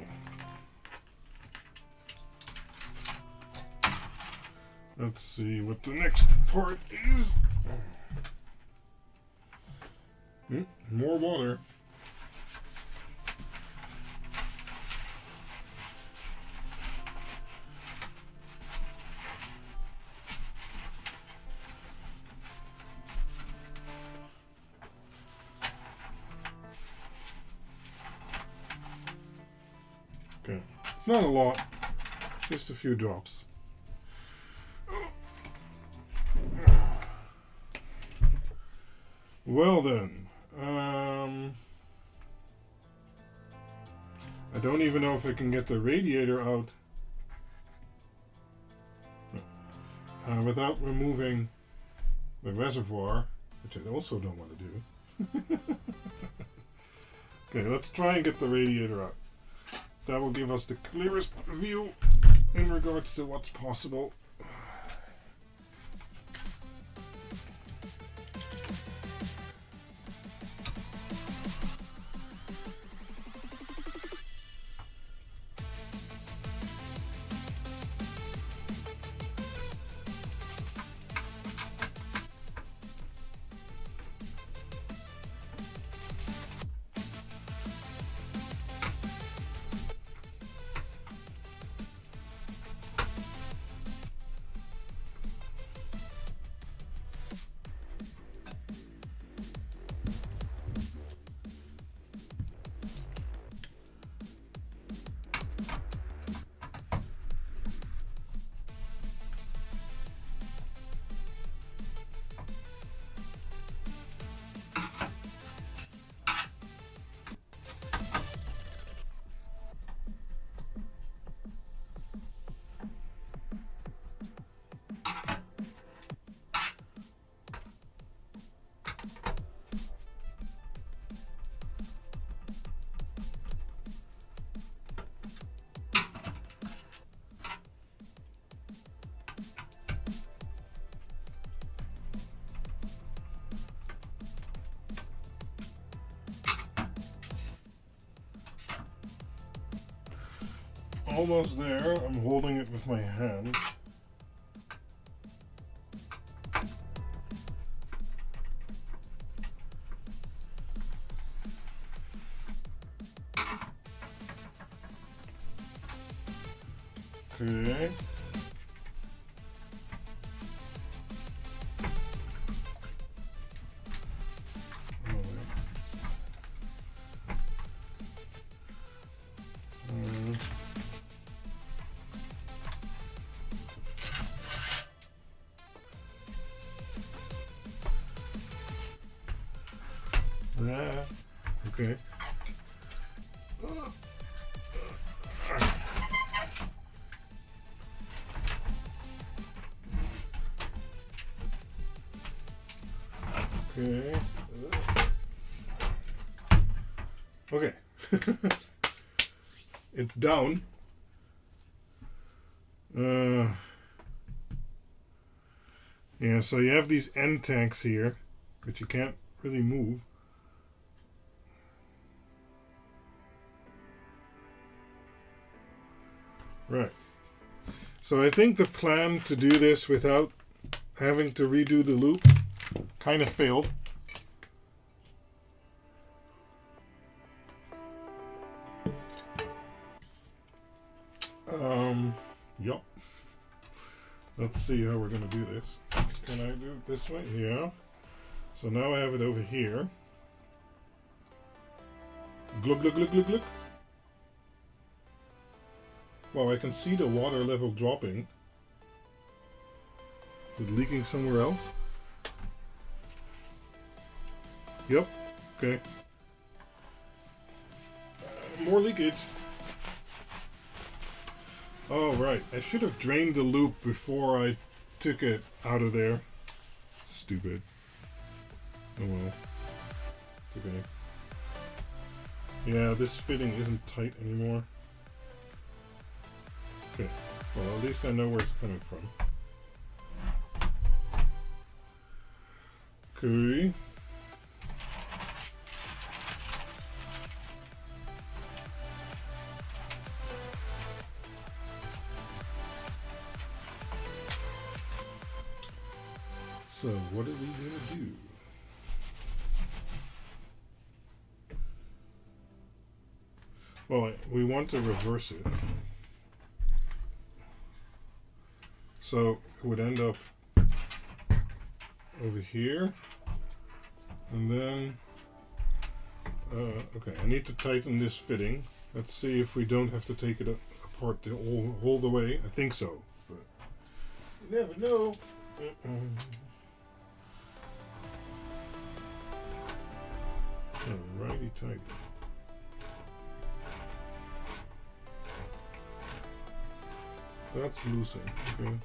let's see what the next part is. More water. It's not a lot, just a few drops. Well then, I don't even know if I can get the radiator out without removing the reservoir, which I also don't want to do. Okay, let's try and get the radiator out. That will give us the clearest view in regards to what's possible. Almost there. I'm holding it with my hand. Okay. Okay. Okay. Okay. It's down. Yeah, so you have these end tanks here, but you can't really move. Right. So I think the plan to do this without having to redo the loop kind of failed. Yup. Let's see how we're going to do this. Can I do it this way? Yeah. So now I have it over here. Glug, glug, glug, glug, glug. Well, I can see the water level dropping. Is it leaking somewhere else? Yep. Okay. More leakage. Oh, right. I should have drained the loop before I took it out of there. Stupid. Oh well. It's okay. Yeah, this fitting isn't tight anymore. Okay. Well, at least I know where it's coming from. Okay. So, what are we going to do? Well, we want to reverse it. So, it would end up over here. And then, okay, I need to tighten this fitting. Let's see if we don't have to take it part the all the way. I think so, but you never know. Alrighty tight. That's loosened. Okay.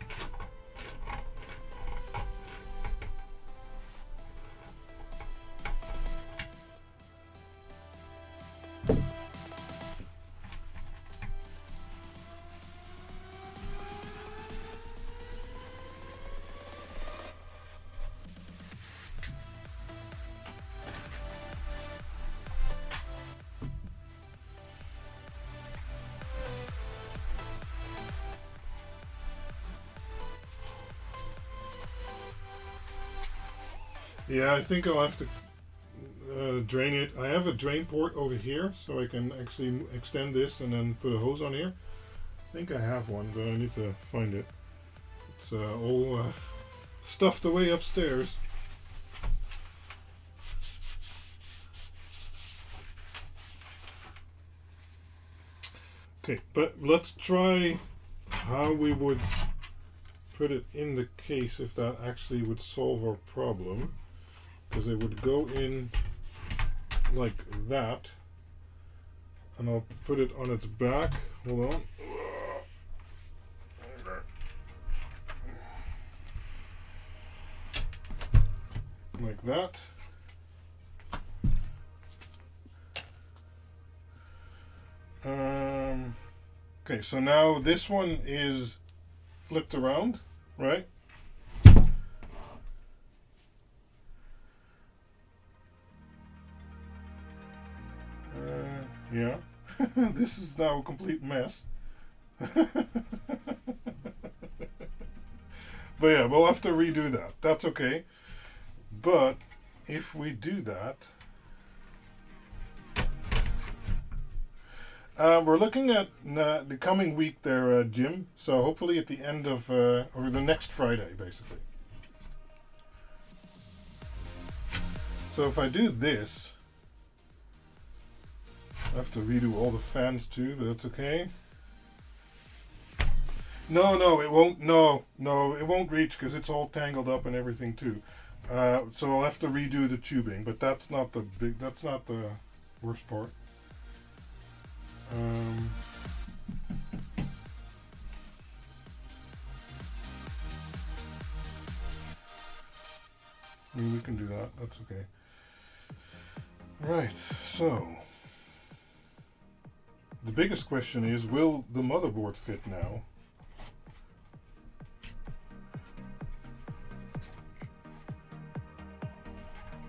Yeah, I think I'll have to drain it. I have a drain port over here, so I can actually extend this and then put a hose on here. I think I have one, but I need to find it. It's all stuffed away upstairs. Okay, but let's try how we would put it in the case if that actually would solve our problem. Because it would go in like that, and I'll put it on its back. Hold on. Like that. Okay, so now this one is flipped around, right? Yeah, this is now a complete mess. But yeah, we'll have to redo that. That's okay. But if we do that, we're looking at the coming week there, Jim. So hopefully at the end of, or the next Friday, basically. So if I do this, I have to redo all the fans too, but that's okay. No, it won't. No, it won't reach because it's all tangled up and everything too. So I'll have to redo the tubing, but that's not the That's not the worst part. We can do that. That's okay. Right. So. The biggest question is, will the motherboard fit now?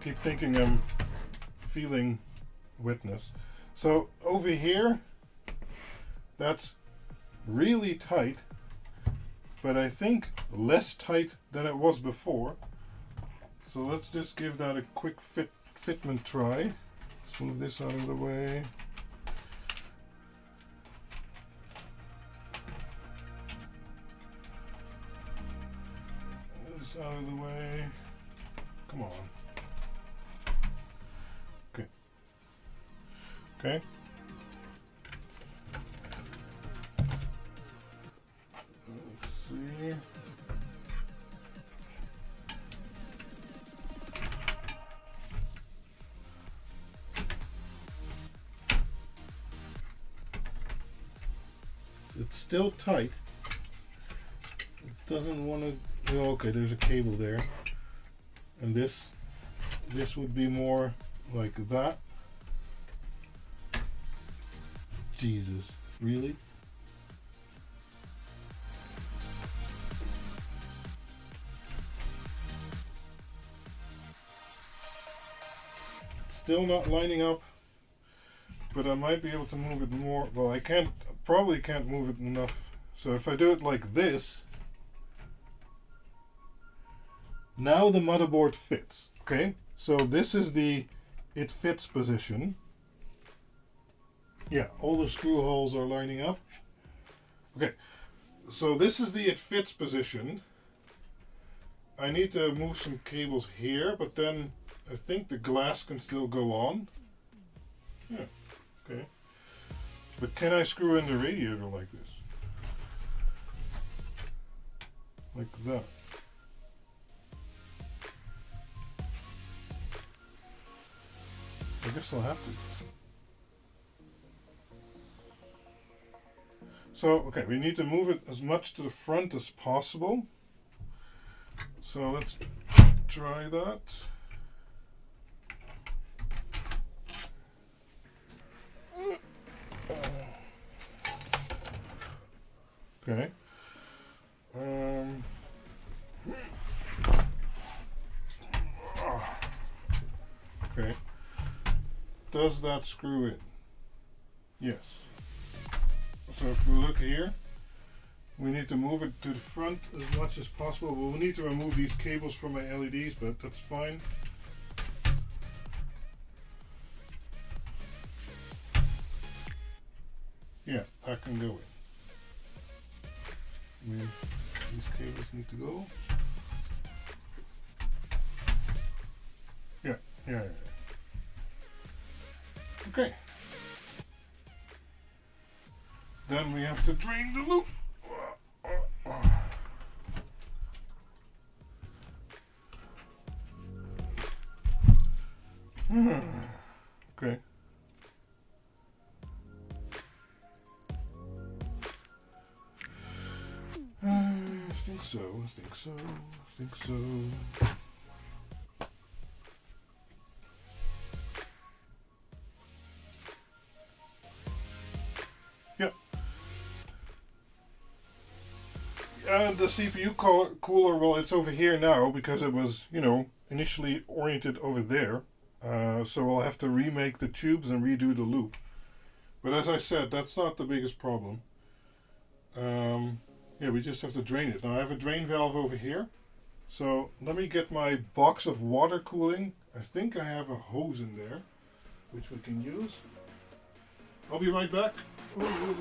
Keep thinking I'm feeling wetness. So over here, that's really tight, but I think less tight than it was before. So let's just give that a quick fitment try. Let's move this out of the way. Out of the way. Come on. Okay. Okay. Let's see. It's still tight. It doesn't want to. Oh, okay, there's a cable there, and this would be more like that. Jesus, really? It's still not lining up, but I might be able to move it more. Well, I probably can't move it enough. So if I do it like this, now the motherboard fits. Okay, so this is the it fits position. Yeah, all the screw holes are lining up. Okay, so this is the it fits position. I need to move some cables here, but then I think the glass can still go on. Yeah, okay. But can I screw in the radiator like this? like that. I guess I'll have to. So, okay, we need to move it as much to the front as possible. So let's try that. Okay. Okay. Does that screw in? Yes. So if we look here, we need to move it to the front as much as possible. We'll need to remove these cables from my LEDs, but that's fine. Yeah, that can go in. These cables need to go. Yeah. Okay. Then we have to drain the loop. Okay. I think so. Yep. And the CPU cooler, well, it's over here now because it was, initially oriented over there. So I'll have to remake the tubes and redo the loop. But as I said, that's not the biggest problem. Yeah, we just have to drain it. Now I have a drain valve over here. So let me get my box of water cooling. I think I have a hose in there, which we can use. I'll be right back. Ooh.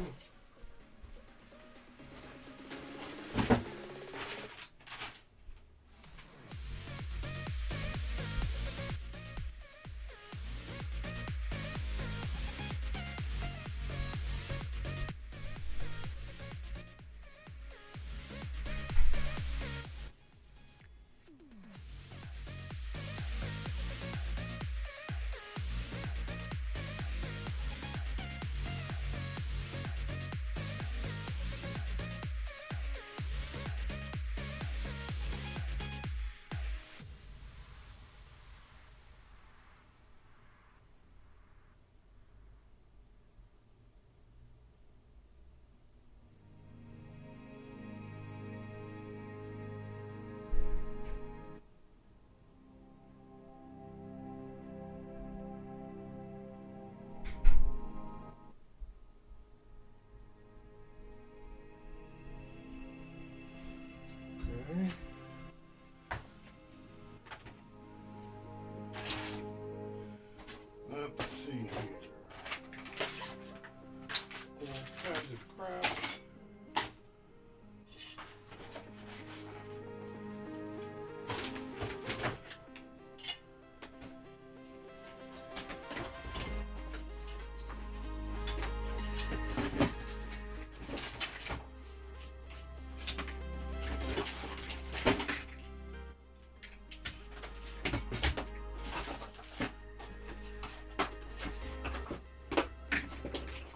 Let's see here. All kinds of crap.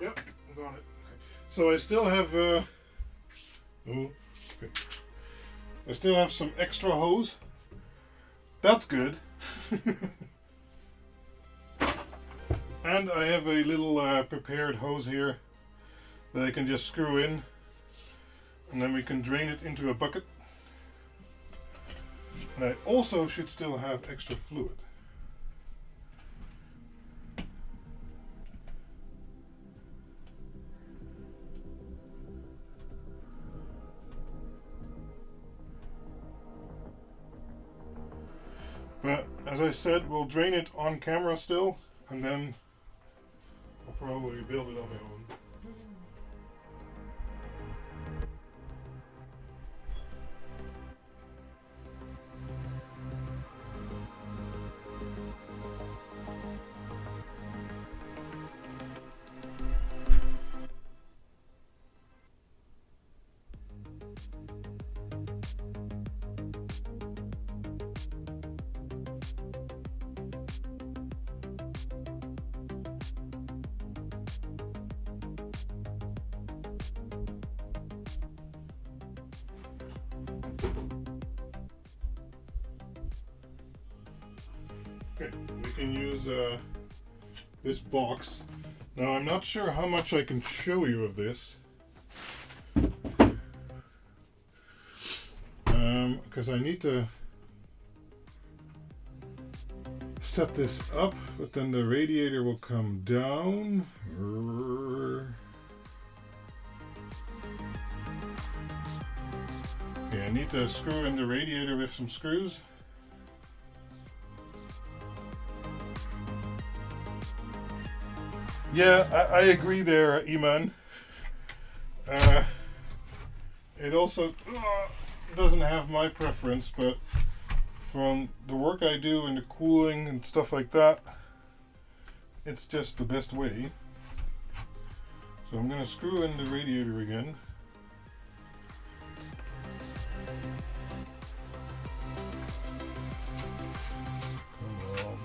Yep, got it. Okay. So I still have I still have some extra hose. That's good. And I have a little prepared hose here that I can just screw in, and then we can drain it into a bucket. And I also should still have extra fluid. But as I said, we'll drain it on camera still, and then I'll probably build it on my own. Okay, you can use this box. Now I'm not sure how much I can show you of this. Because I need to set this up, but then the radiator will come down. Okay, I need to screw in the radiator with some screws. Yeah, I agree there, Iman. It also doesn't have my preference, but from the work I do and the cooling and stuff like that, it's just the best way. So I'm going to screw in the radiator again. Come on.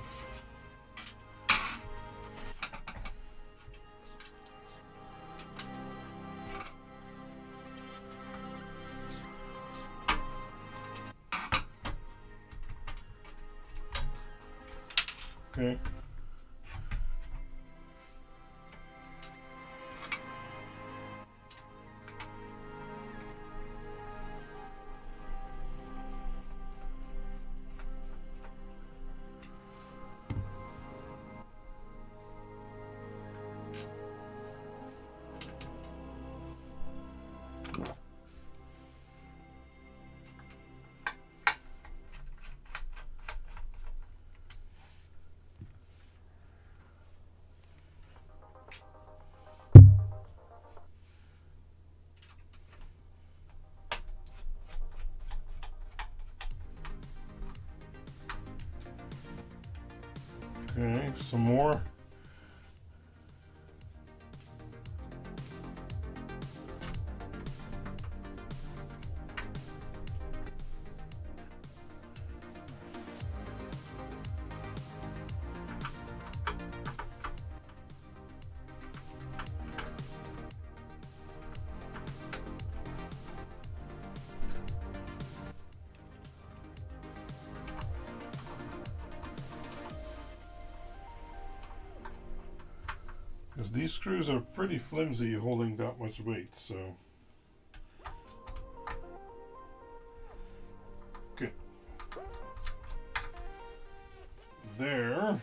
Okay. Okay, some more. Because these screws are pretty flimsy holding that much weight, so. Okay. There.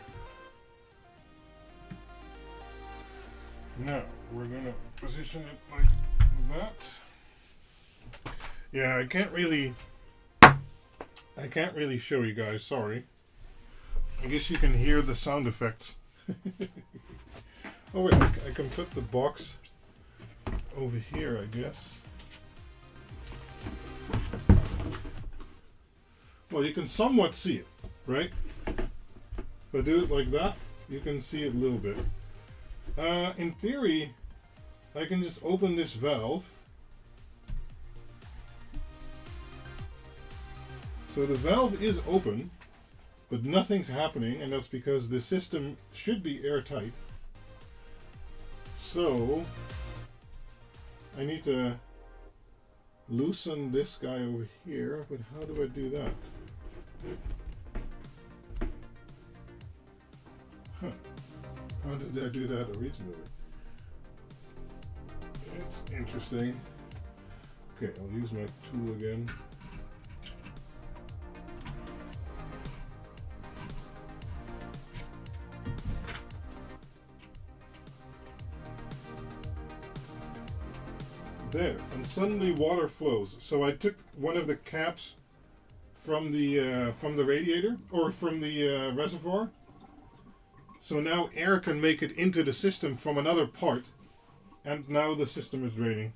Now, we're going to position it like that. Yeah, I can't really show you guys, sorry. I guess you can hear the sound effects. Oh wait, I can put the box over here, I guess. Well, you can somewhat see it, right? If I do it like that, you can see it a little bit. In theory, I can just open this valve. So the valve is open, but nothing's happening, and that's because the system should be airtight. So I need to loosen this guy over here, but how do I do that? Huh. How did I do that originally? It's interesting. Okay, I'll use my tool again. There, and suddenly water flows. So I took one of the caps from the radiator, or from the reservoir. So now air can make it into the system from another part, and now the system is draining.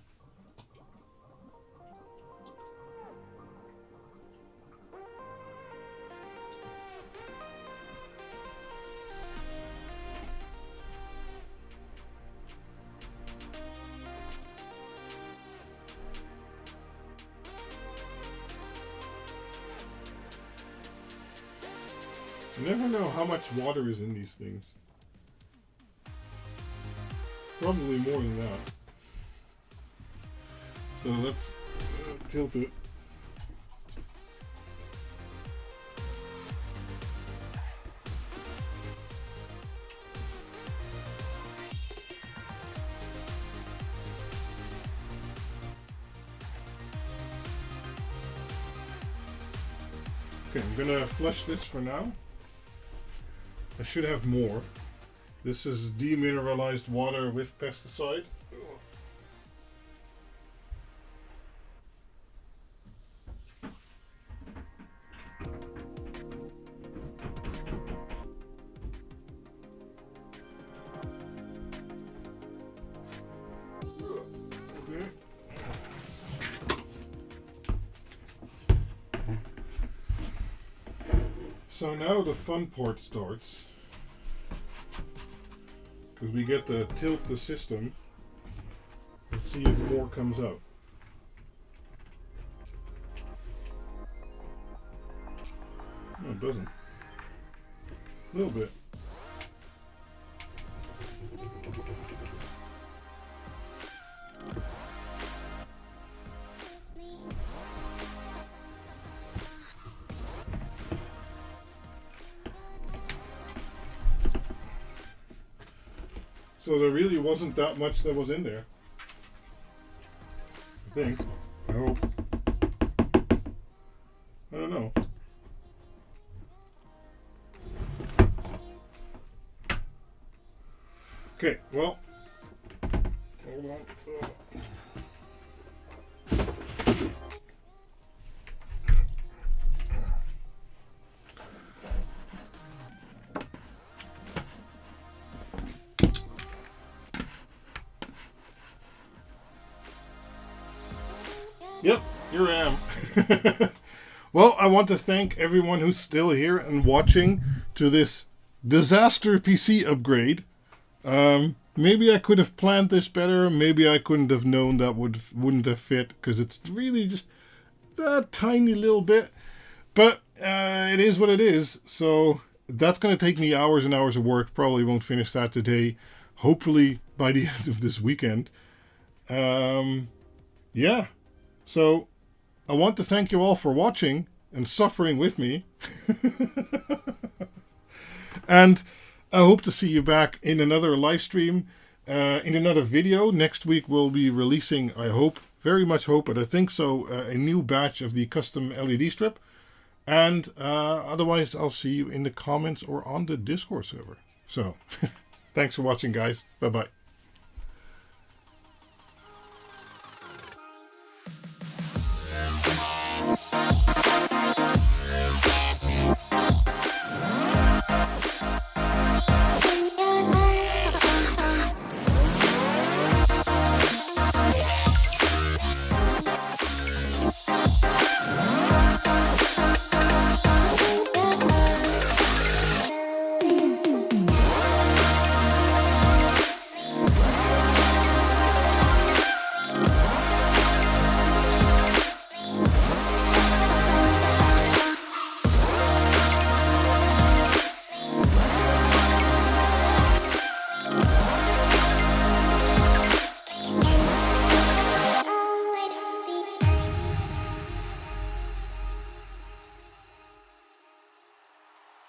You never know how much water is in these things. Probably more than that. So let's tilt it. Okay, I'm gonna flush this for now. I should have more. This is demineralized water with pesticide. Okay. So now the fun part starts, because we get to tilt the system and see if more comes out. No, it doesn't. A little bit. So there really wasn't that much that was in there. I think. I hope. I don't know. Okay, well. Hold on. Yep, here I am. Well, I want to thank everyone who's still here and watching to this disaster PC upgrade. Maybe I could have planned this better. Maybe I couldn't have known that wouldn't have fit, because it's really just that tiny little bit. But it is what it is. So that's going to take me hours and hours of work. Probably won't finish that today. Hopefully by the end of this weekend. Yeah. So I want to thank you all for watching and suffering with me. And I hope to see you back in another live stream, in another video. Next week we'll be releasing, I hope, very much hope, but I think so, a new batch of the custom LED strip. And otherwise I'll see you in the comments or on the Discord server. So, thanks for watching, guys. Bye-bye.